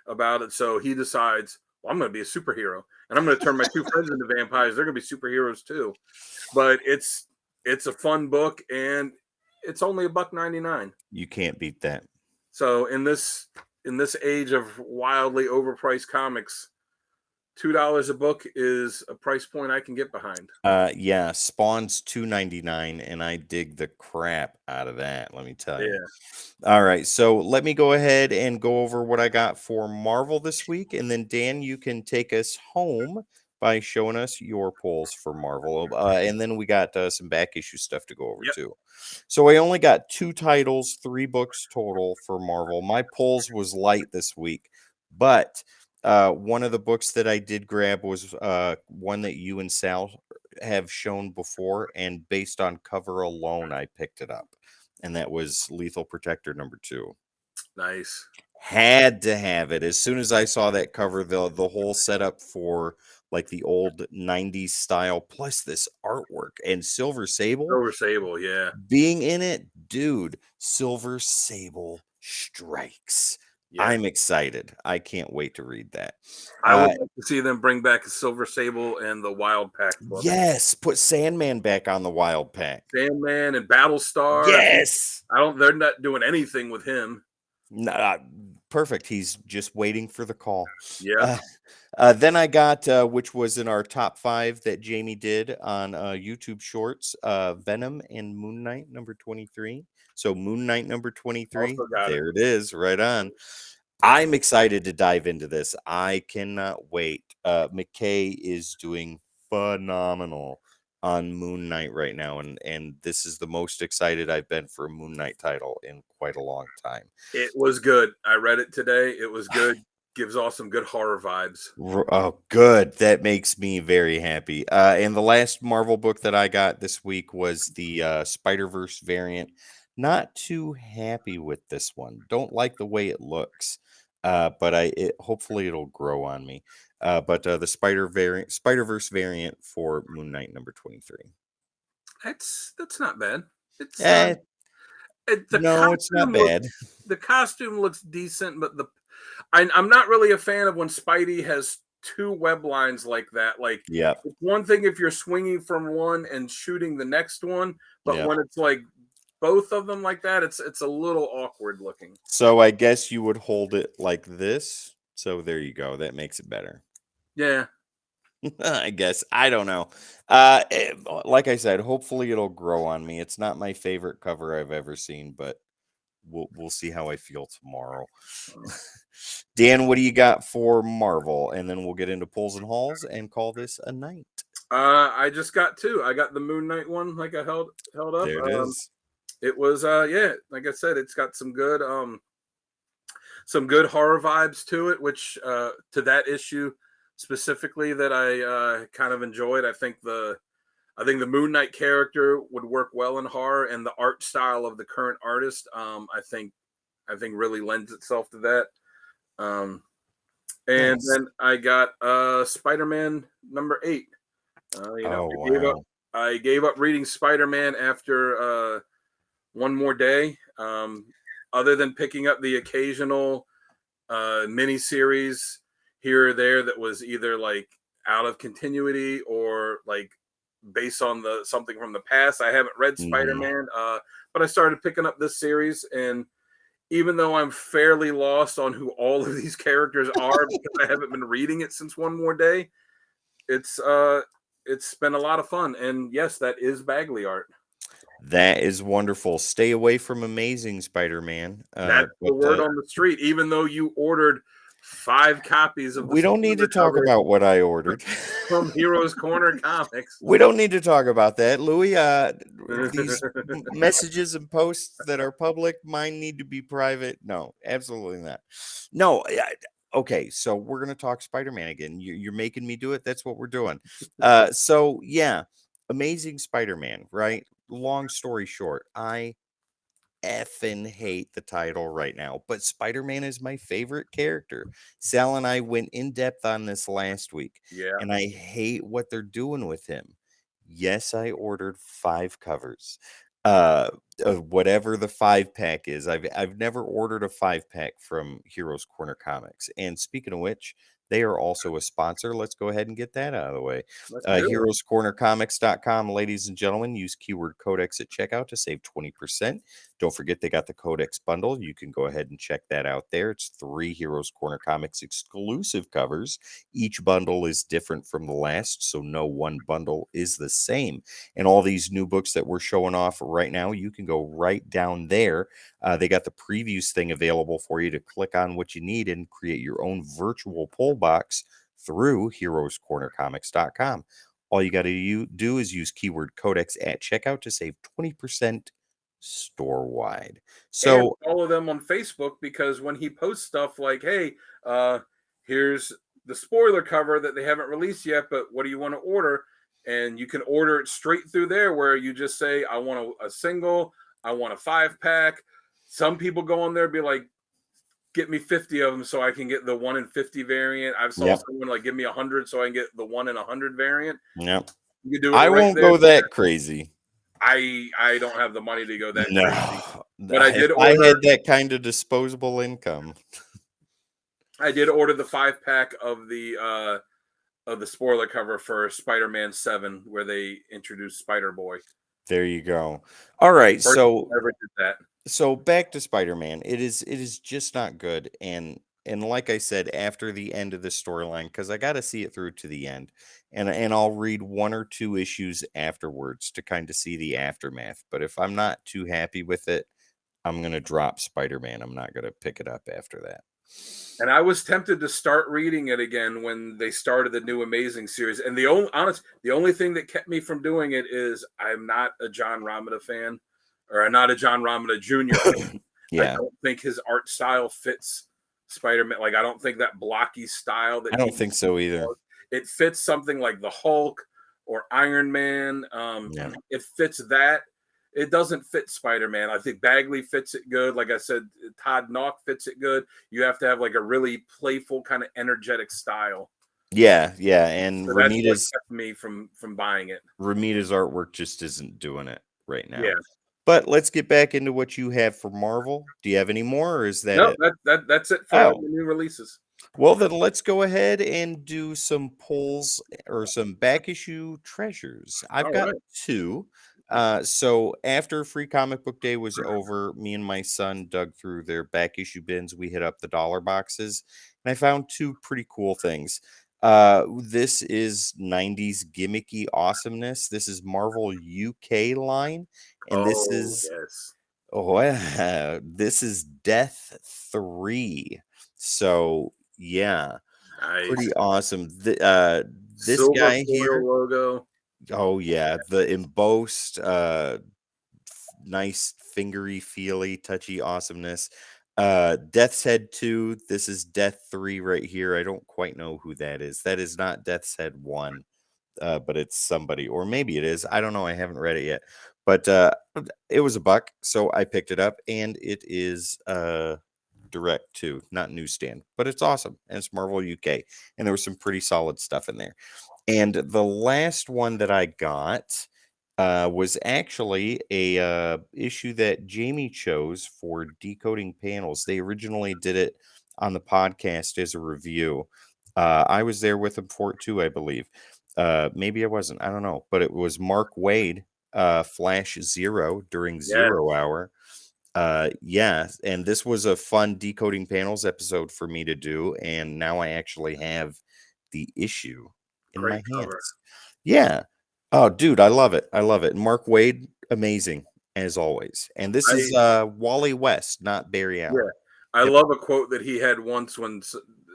about it. So he decides, well, I'm going to be a superhero, and I'm going to turn my two friends into vampires. They're going to be superheroes too. But it's a fun book, and it's only $1.99. You can't beat that. So in this age of wildly overpriced comics, $2 a book is a price point I can get behind. Yeah, Spawn's $2.99, and I dig the crap out of that, let me tell you. Yeah. All right, so let me go ahead and go over what I got for Marvel this week, and then Dan, you can take us home by showing us your polls for Marvel. And then we got some back issue stuff to go over Yep. too. So I only got 2 titles, 3 books total for Marvel. My polls was light this week, but one of the books that I did grab was one that you and Sal have shown before, and based on cover alone, I picked it up, and that was Lethal Protector #2. Nice. Had to have it. As soon as I saw that cover, the whole setup for like the old 90s style, plus this artwork and Silver Sable Silver Sable, yeah. being in it, dude, Silver Sable strikes. Yeah. I'm excited. I can't wait to read that. I would like to see them bring back a Silver Sable and the Wild Pack book. Yes, put Sandman back on the Wild Pack. Sandman and Battlestar. Yes. They're not doing anything with him. Nah, perfect. He's just waiting for the call. Yeah. Then I got, which was in our top 5 that Jamie did on YouTube Shorts, Venom and Moon Knight #23. So Moon Knight #23, Also got it. there it is, right on. I'm excited to dive into this. I cannot wait. McKay is doing phenomenal on Moon Knight right now, and this is the most excited I've been for a Moon Knight title in quite a long time. It was good. I read it today. It was good. Gives off some good horror vibes. Oh, good. That makes me very happy. And the last Marvel book that I got this week was the Spider-Verse variant. Not too happy with this one. Don't like the way it looks. But hopefully it'll grow on me. But the Spider-Verse variant for Moon Knight #23. That's not bad. It's Eh, the no, it's not bad. The costume looks decent, but I'm not really a fan of when Spidey has 2 web lines like that. Like, Yep. it's one thing if you're swinging from one and shooting the next one, but Yep. when it's like both of them like that, it's a little awkward looking. So I guess you would hold it like this. So there you go. That makes it better. Yeah. I guess. I don't know. Like I said, hopefully it'll grow on me. It's not my favorite cover I've ever seen, but we'll see how I feel tomorrow. Dan, what do you got for Marvel? And then we'll get into pulls and hauls and call this a night. I just got 2. I got the Moon Knight one, like I held up. There it is. It was yeah, like I said, it's got some good horror vibes to it, which to that issue specifically that I kind of enjoyed. I think the Moon Knight character would work well in horror, and the art style of the current artist, I think really lends itself to that. And Nice. then I got Spider-Man #8. Oh, wow. I gave up reading Spider-Man after one more day. Other than picking up the occasional mini series here or there that was either like out of continuity or like based on something from the past. I haven't read Mhm. Spider-Man, but I started picking up this series, and even though I'm fairly lost on who all of these characters are because I haven't been reading it since one more day, it's been a lot of fun. And yes, that is Bagley art. That is wonderful. Stay away from Amazing Spider-Man. That's the word on the street, even though you ordered 5 copies of the we don't need to talk cover about what I ordered. from Heroes Corner Comics. We don't need to talk about that, Louis. These messages and posts that are public, mine need to be private. No, absolutely not. No, okay. So we're gonna talk Spider-Man again. You're making me do it. That's what we're doing. So yeah, Amazing Spider-Man. Right. Long story short, I effing hate the title right now, but Spider-Man is my favorite character. Sal and I went in depth on this last week, Yeah. and I hate what they're doing with him. Yes, I ordered 5 covers. Of whatever the 5-pack is. I've never ordered a 5-pack from Heroes Corner Comics. And speaking of which, they are also a sponsor. Let's go ahead and get that out of the way. Let's do it. HeroesCornerComics.com, ladies and gentlemen. Use keyword CODEX at checkout to save 20%. Don't forget they got the Codex bundle. You can go ahead and check that out there. It's 3 Heroes Corner Comics exclusive covers. Each bundle is different from the last, so no one bundle is the same. And all these new books that we're showing off right now, you can go right down there. They got the previews thing available for you to click on what you need and create your own virtual pull box through heroescornercomics.com. All you got to do is use keyword Codex at checkout to save 20% store-wide. And So, follow them on Facebook, because when he posts stuff like, hey, here's the spoiler cover that they haven't released yet, but what do you want to order? And you can order it straight through there, where you just say, I want a single, I want a 5-pack. Some people go on there and be like, get me 50 of them so I can get the 1 in 50 variant. I've saw yep, someone like, give me 100 so I can get the 1 in 100 variant. yep. You can do it I right won't there. go that crazy. I don't have the money to go that No. crazy, but I If did I order had that kind of disposable income. the 5-pack of the spoiler cover for Spider-Man 7, where they introduced Spider-Boy. There you go. All right, First so time I ever did that. back to Spider-Man. It is just not good. And like I said, after the end of the storyline, because I got to see it through to the end, and I'll read 1 or 2 issues afterwards to kind of see the aftermath. But if I'm not too happy with it, I'm gonna drop Spider-Man. I'm not gonna pick it up after that. And I was tempted to start reading it again when they started the new Amazing series. And the only thing that kept me from doing it is I'm not a John Romita fan, or I'm not a John Romita Jr. fan. I Yeah, don't think his art style fits Spider-Man. Like, I don't think that blocky style that I don't think so either. it fits something like the Hulk or Iron Man. Yeah. It fits that. It doesn't fit Spider-Man. I think Bagley fits it good. Like I said, Todd Nauck fits it good. You have to have like a really playful, kind of energetic style. Yeah, yeah, and So that's what kept me from buying it. Ramita's artwork just isn't doing it right now. Yeah. But let's get back into what you have for Marvel. Do you have any more, or is that No, it? that's it for Oh, the new releases. well, then let's go ahead and do some polls or some back issue treasures. I've All got right. 2. So after Free Comic Book Day was over, me and my son dug through their back issue bins. We hit up the dollar boxes, and I found 2 pretty cool things. This is 90s gimmicky awesomeness. This is Marvel UK line, and this Oh is yes. this is Death 3. So yeah, Nice. pretty awesome. This Silver guy foil here, logo. oh yeah, the embossed, nice fingery, feely, touchy awesomeness. Death's Head 2. This is Death 3 right here. I don't quite know who that is. That is not Death's Head 1, but it's somebody, or maybe it is. I don't know. I haven't read it yet, but it was $1, so I picked it up, and it is direct to, not newsstand, but it's awesome, and it's Marvel UK, and there was some pretty solid stuff in there. And the last one that I got was actually a issue that Jamie chose for Decoding Panels. They originally did it on the podcast as a review. I was there with them for it too, I believe. Maybe I wasn't. I don't know. But it was Mark Waid, Flash Zero during Yeah, 0 Hour. Yeah, and this was a fun Decoding Panels episode for me to do, and now I actually have the issue in my great cover. hands. Yeah. Oh, dude, I love it. I love it. Mark Waid, amazing as always. And this I is Wally West, not Barry Yeah, Allen. I Yep. love a quote that he had once when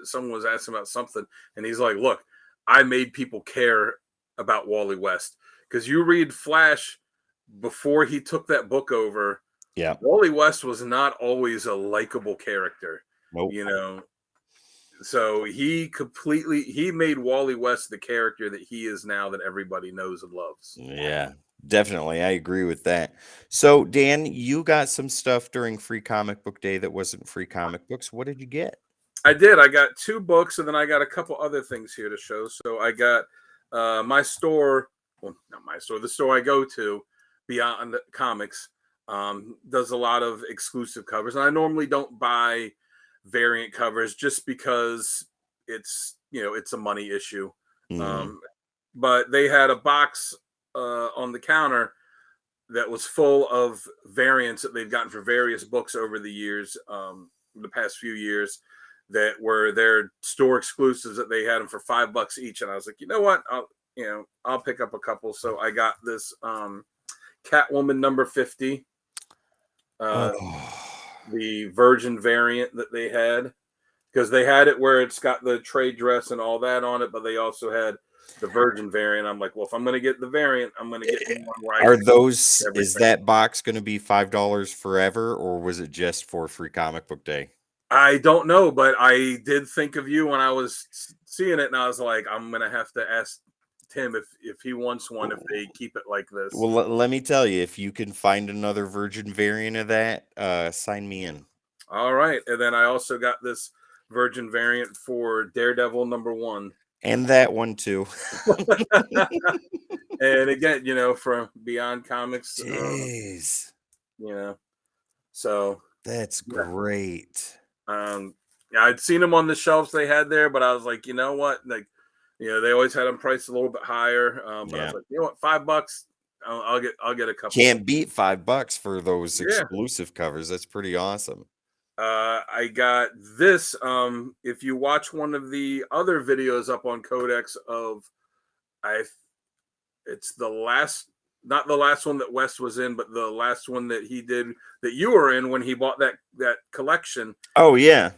someone was asking about something, and he's like, "Look, I made people care about Wally West, because you read Flash before he took that book over. Yeah. Wally West was not always a likable character, Nope. you know. So he made Wally West the character that he is now, that everybody knows and loves." Yeah, definitely. I agree with that. So, Dan, you got some stuff during Free Comic Book Day that wasn't free comic books. What did you get? I did. I got 2 books, and then I got a couple other things here to show. So I got my store, well, not my store, the store I go to, Beyond Comics, does a lot of exclusive covers. And I normally don't buy variant covers just because it's a money issue. Mhm. But they had a box on the counter that was full of variants that they've gotten for various books over the years, the past few years, that were their store exclusives that they had them for $5 each. And I was like, you know what? I'll pick up a couple. So I got this Catwoman number 50, Oh, the Virgin variant that they had, because they had it where it's got the trade dress and all that on it, but they also had the Virgin variant. I'm like, well, if I'm going to get the variant, I'm going to get the one where I are can those? Is everything. that box going to be $5 forever, or was it just for Free Comic Book Day? I don't know, but I did think of you when I was seeing it, and I was like, I'm going to have to ask Tim if he wants one, if they keep it like this. Well, let me tell you, if you can find another Virgin variant of that, sign me in. All right. And then I also got this Virgin variant for Daredevil number 1. And that one too. And again, from Beyond Comics, Jeez, so that's yeah. great. Yeah, I'd seen them on the shelves they had there, but I was like, you know what? Like, they always had them priced a little bit higher. But I was like, you know what? $5, I'll get a couple. Can't beat $5 for those Yeah. exclusive covers. That's pretty awesome. I got this. If you watch one of the other videos up on Codex of, it's the last, not the last one that Wes was in, but the last one that he did that you were in when he bought that collection. Oh yeah.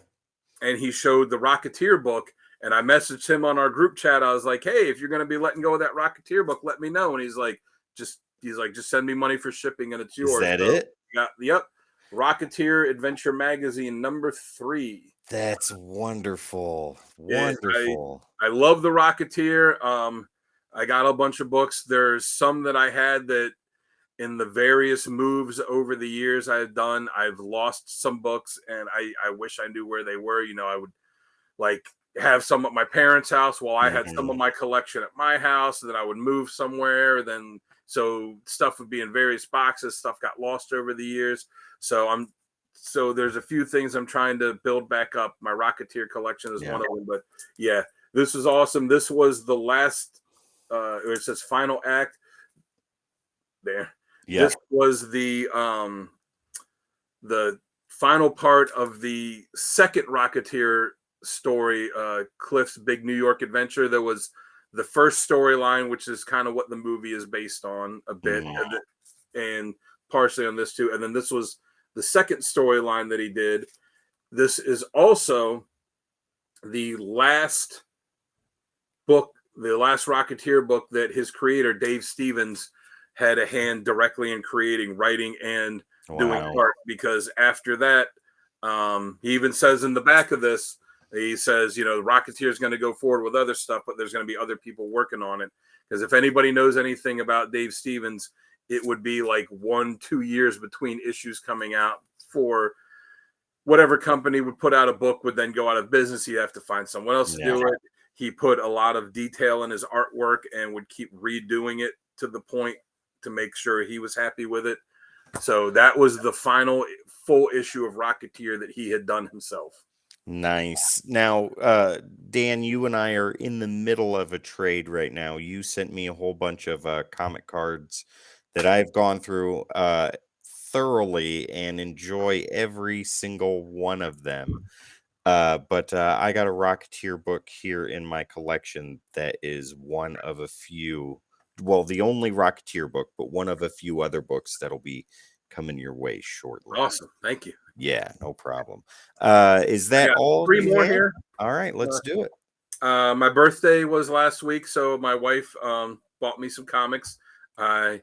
And he showed the Rocketeer book. And I messaged him on our group chat. I was like, hey, if you're going to be letting go of that Rocketeer book, let me know. And he's like, just send me money for shipping and it's yours. Is that it? Yep. Rocketeer Adventure Magazine number 3. That's wonderful. Wonderful. I love the Rocketeer. I got a bunch of books. There's some that I had that in the various moves over the years I've done, I've lost some books, and I wish I knew where they were. I would like have some at my parents' house while I had some of my collection at my house. Then I would move somewhere. So stuff would be in various boxes. Stuff got lost over the years. So there's a few things I'm trying to build back up. My Rocketeer collection is one of them. But yeah, this is awesome. This was the last. It says final act. There. Yeah. This was the final part of the second Rocketeer story, Cliff's Big New York Adventure. There was the first storyline, which is kind of what the movie is based on a bit, and partially on this too. And then this was the second storyline that he did. This is also the last book, the last Rocketeer book that his creator, Dave Stevens, had a hand directly in creating, writing, and doing art. Because after that, he even says in the back of this, he says, the Rocketeer is going to go forward with other stuff, but there's going to be other people working on it. Because if anybody knows anything about Dave Stevens, it would be like 1-2 years between issues coming out for whatever company would put out a book would then go out of business. He'd have to find someone else to do it. He put a lot of detail in his artwork and would keep redoing it to the point to make sure he was happy with it. So that was the final full issue of Rocketeer that he had done himself. Nice. Now, Dan, you and I are in the middle of a trade right now. You sent me a whole bunch of comic cards that I've gone through thoroughly and enjoy every single one of them. But I got a Rocketeer book here in my collection that is one of a few, well, the only Rocketeer book, but one of a few other books that'll be coming your way shortly. Awesome. Thank you. Yeah, no problem. Is that all? 3 more here. All right, let's do it. My birthday was last week, so my wife bought me some comics. You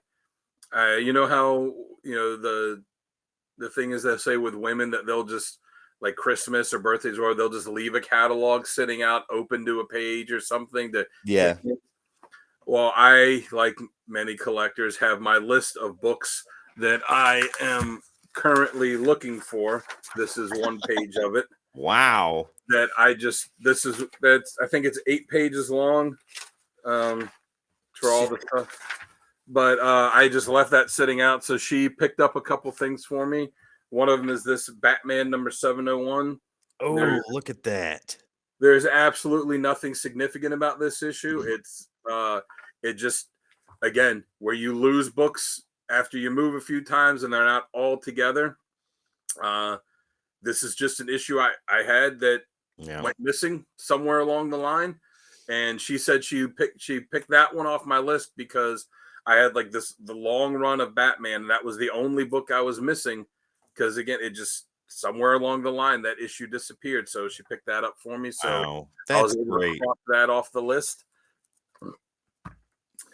know how the thing is, they say with women that they'll just, like Christmas or birthdays, or they'll just leave a catalog sitting out open to a page or something to Well, I, like many collectors, have my list of books that I am currently looking for. This is one page of it. Wow. That I think it's 8 pages long for all the stuff. But I just left that sitting out. So she picked up a couple things for me. One of them is this Batman number 701. Oh, look at that. There's absolutely nothing significant about this issue. It's it just, again, where you lose books after you move a few times and they're not all together, this is just an issue I had that went missing somewhere along the line. And she said she picked that one off my list because I had like the long run of Batman, and that was the only book I was missing. Because again, it just somewhere along the line that issue disappeared. So she picked that up for me. So I was able to cross that off the list.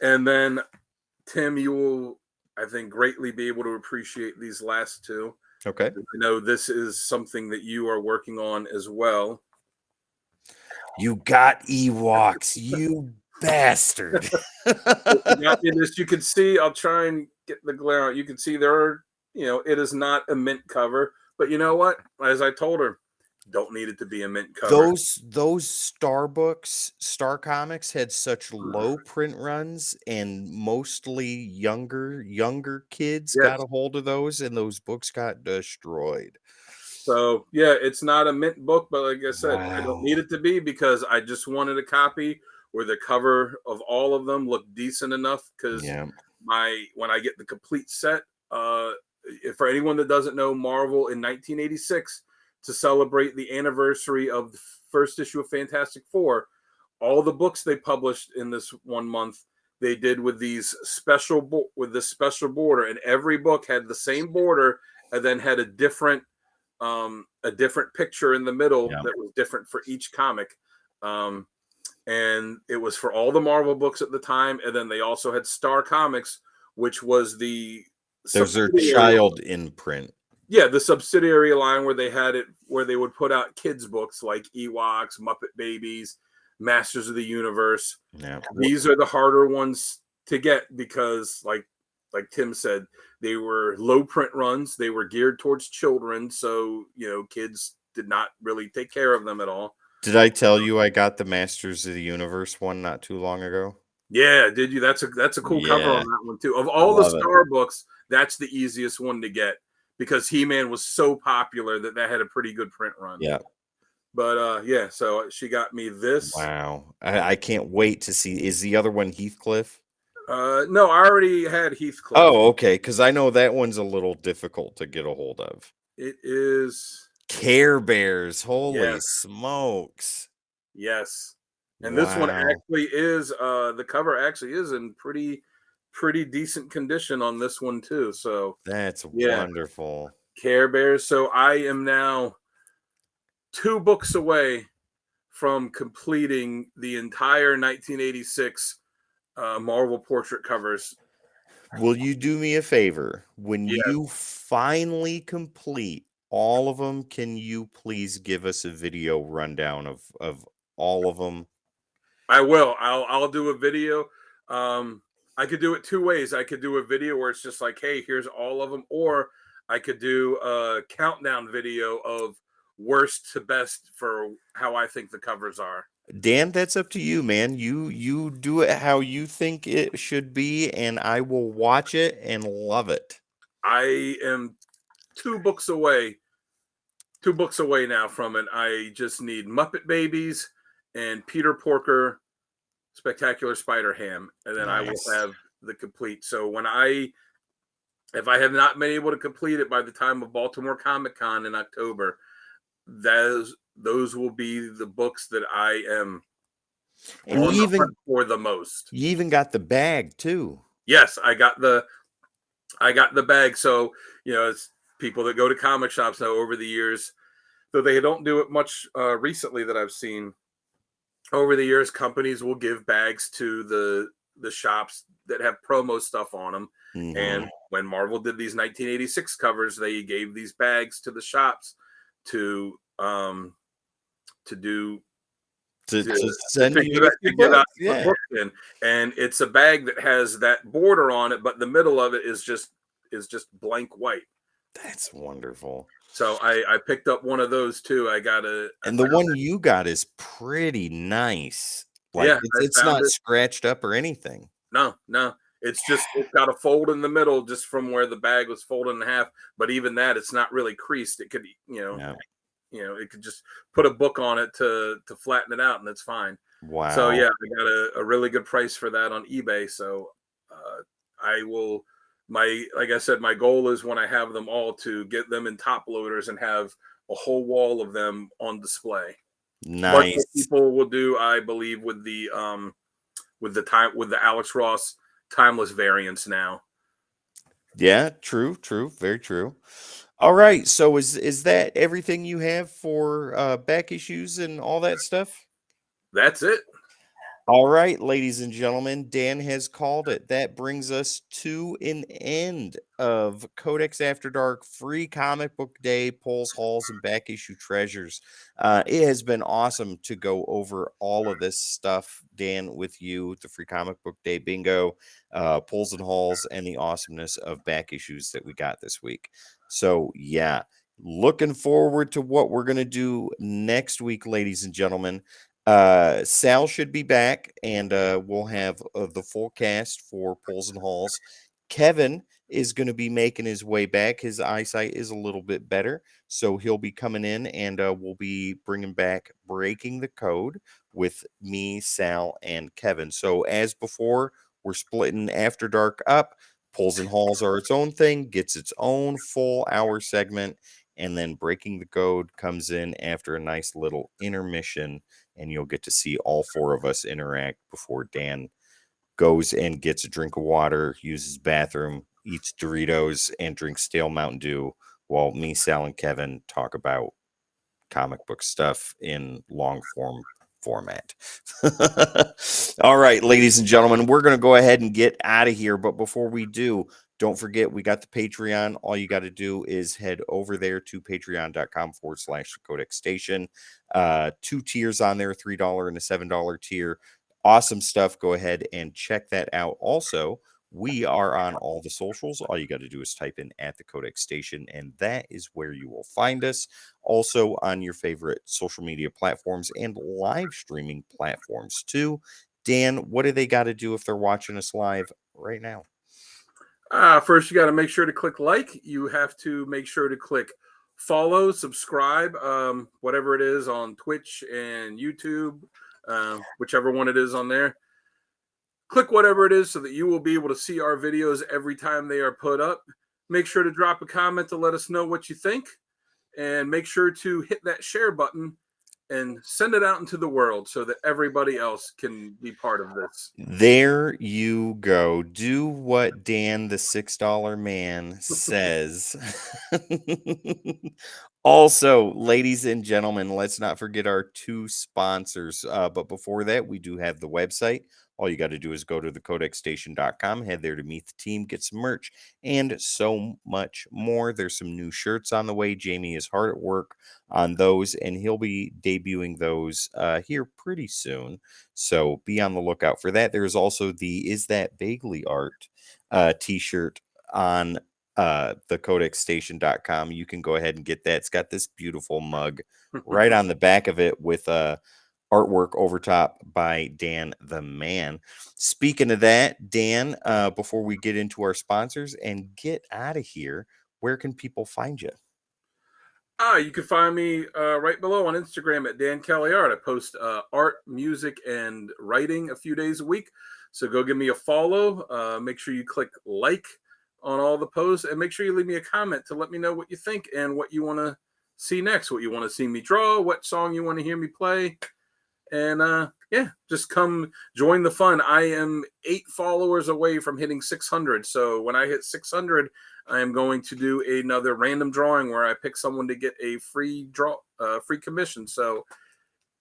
And then Tim, you will, I think, greatly be able to appreciate these last two. Okay. I know this is something that you are working on as well. You got Ewoks, you bastard. You can see, I'll try and get the glare out. You can see there are, it is not a mint cover, but you know what? As I told her, don't need it to be a mint cover. Those Star Comics had such low print runs, and mostly younger kids got a hold of those, and those books got destroyed. So yeah, it's not a mint book, but like I said, I don't need it to be because I just wanted a copy where the cover of all of them looked decent enough. Because when I get the complete set, for anyone that doesn't know, Marvel in 1986, to celebrate the anniversary of the first issue of Fantastic Four, all the books they published in this 1 month, they did with this special border, and every book had the same border and then had a different picture in the middle that was different for each comic. And it was for all the Marvel books at the time. And then they also had Star Comics, which was there's their child imprint. Yeah, the subsidiary line where they had it, where they would put out kids' books like Ewoks, Muppet Babies, Masters of the Universe. Yeah. These are the harder ones to get because, like Tim said, they were low print runs. They were geared towards children, so kids did not really take care of them at all. Did I tell you I got the Masters of the Universe one not too long ago? Yeah, did you? That's a cool cover on that one too. Of all the Star books, that's the easiest one to get because He-Man was so popular that had a pretty good print run. Yeah. But so she got me this. Wow. I can't wait to see. Is the other one Heathcliff? No, I already had Heathcliff. Oh, okay, because I know that one's a little difficult to get a hold of. It is Care Bears. Holy smokes. Yes. And this one actually is the cover actually is in pretty decent condition on this one too. So that's wonderful. Care Bears. So I am now 2 books away from completing the entire 1986 Marvel portrait covers. Will you do me a favor? When you finally complete all of them, can you please give us a video rundown of all of them? I will. I'll do a video. I could do it 2 ways. I could do a video where it's just like, hey, here's all of them, or I could do a countdown video of worst to best for how I think the covers are. Dan, that's up to you, man. You do it how you think it should be, and I will watch it and love it. I am 2 books away. 2 books away now from it. I just need Muppet Babies and Peter Porker Spectacular Spider-Ham, and then I will have the complete. So if I have not been able to complete it by the time of Baltimore Comic-Con in October, those will be the books that I am for the most. You even got the bag too. Yes, I got the bag. So it's people that go to comic shops now over the years, though they don't do it much recently that I've seen. Over the years, companies will give bags to the shops that have promo stuff on them. Mm-hmm. And when Marvel did these 1986 covers, they gave these bags to the shops to send you a book in. And it's a bag that has that border on it, but the middle of it is just blank white. That's wonderful. So I picked up one of those too. And the one you got is pretty nice. Like it's not scratched up or anything. No. It's got a fold in the middle just from where the bag was folded in half. But even that, it's not really creased. It could, it could just put a book on it to flatten it out, and it's fine. Wow. So I got a really good price for that on eBay. So I will Like I said, my goal is when I have them all to get them in top loaders and have a whole wall of them on display. Much what Nice. people will do, I believe, with the Alex Ross timeless variants now. Yeah, true, very true. All right, so is that everything you have for back issues and all that stuff? That's it. All right, ladies and gentlemen, Dan has called it. That brings us to an end of Codex After Dark Free Comic Book Day, polls, hauls, and back issue treasures. It has been awesome to go over all of this stuff, Dan, with you, the Free Comic Book Day bingo, polls and hauls, and the awesomeness of back issues that we got this week. So, yeah, looking forward to what we're going to do next week, ladies and gentlemen. Sal should be back, and we'll have the full cast for Pulls and Halls. Kevin is going to be making his way back. His eyesight is a little bit better, so he'll be coming in, and we'll be bringing back Breaking the Code with me, Sal, and Kevin. So as before, we're splitting After Dark up. Pulls and Halls are its own thing, gets its own full hour segment, and then Breaking the Code comes in after a nice little intermission, and you'll get to see all four of us interact before Dan goes and gets a drink of water, uses bathroom, eats Doritos, and drinks stale Mountain Dew, while me, Sal, and Kevin talk about comic book stuff in long format. All right, ladies and gentlemen, we're going to go ahead and get out of here. But before we do, don't forget, we got the Patreon. All you got to do is head over there to patreon.com/Codex Station. 2 tiers on there, $3 and a $7 tier. Awesome stuff. Go ahead and check that out. Also, we are on all the socials. All you got to do is type in at the Codex Station, and that is where you will find us. Also on your favorite social media platforms and live streaming platforms too. Dan, what do they got to do if they're watching us live right now? First, you got to make sure to click like. You have to make sure to click follow, subscribe, whatever it is on Twitch and YouTube, whichever one it is on there. Click whatever it is so that you will be able to see our videos every time they are put up. Make sure to drop a comment to let us know what you think, and make sure to hit that share button and send it out into the world so that everybody else can be part of this. There you go. Do what Dan the $6 man says. Also, ladies and gentlemen, let's not forget our 2 sponsors. But before that, we do have the website. All you got to do is go to thecodexstation.com, head there to meet the team, get some merch, and so much more. There's some new shirts on the way. Jamie is hard at work on those, and he'll be debuting those here pretty soon. So be on the lookout for that. There's also the Is That Vaguely Art t-shirt on thecodexstation.com. You can go ahead and get that. It's got this beautiful mug right on the back of it with artwork over top by Dan the Man. Speaking of that, Dan, before we get into our sponsors and get out of here, where can people find you? You can find me right below on Instagram at Dan Kelly Art. I post art, music, and writing a few days a week. So go give me a follow. Make sure you click like on all the posts, and make sure you leave me a comment to let me know what you think and what you want to see next, what you want to see me draw, what song you want to hear me play. And yeah, just come join the fun. I am 8 followers away from hitting 600. So when I hit 600, I am going to do another random drawing where I pick someone to get a free free commission. So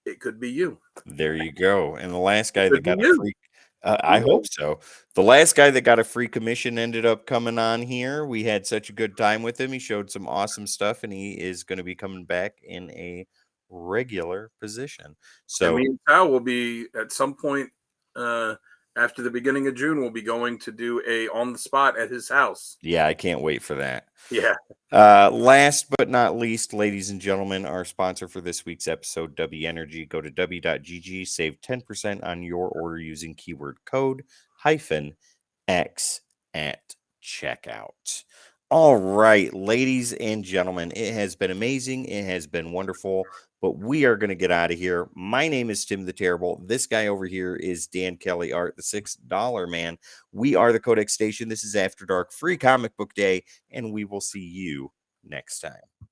it could be you. There you go. And the last It guy that could be got a you. free, Who I hope knows? so. The last guy that got a free commission ended up coming on here. We had such a good time with him. He showed some awesome stuff, and he is going to be coming back in a regular position. And me So, and Sal will be at some point after the beginning of June. We'll be going to do a on the spot at his house. yeah, I can't wait for that. Yeah. Last but not least, ladies and gentlemen, our sponsor for this week's episode, W Energy. Go to w.gg, save 10% on your order using keyword code -X at checkout. All right, ladies and gentlemen, it has been amazing. It has been wonderful, but we are going to get out of here. My name is Tim the Terrible. This guy over here is Dan Kelly Art, the $6 man. We are the Codex Station. This is After Dark, free comic book day, and we will see you next time.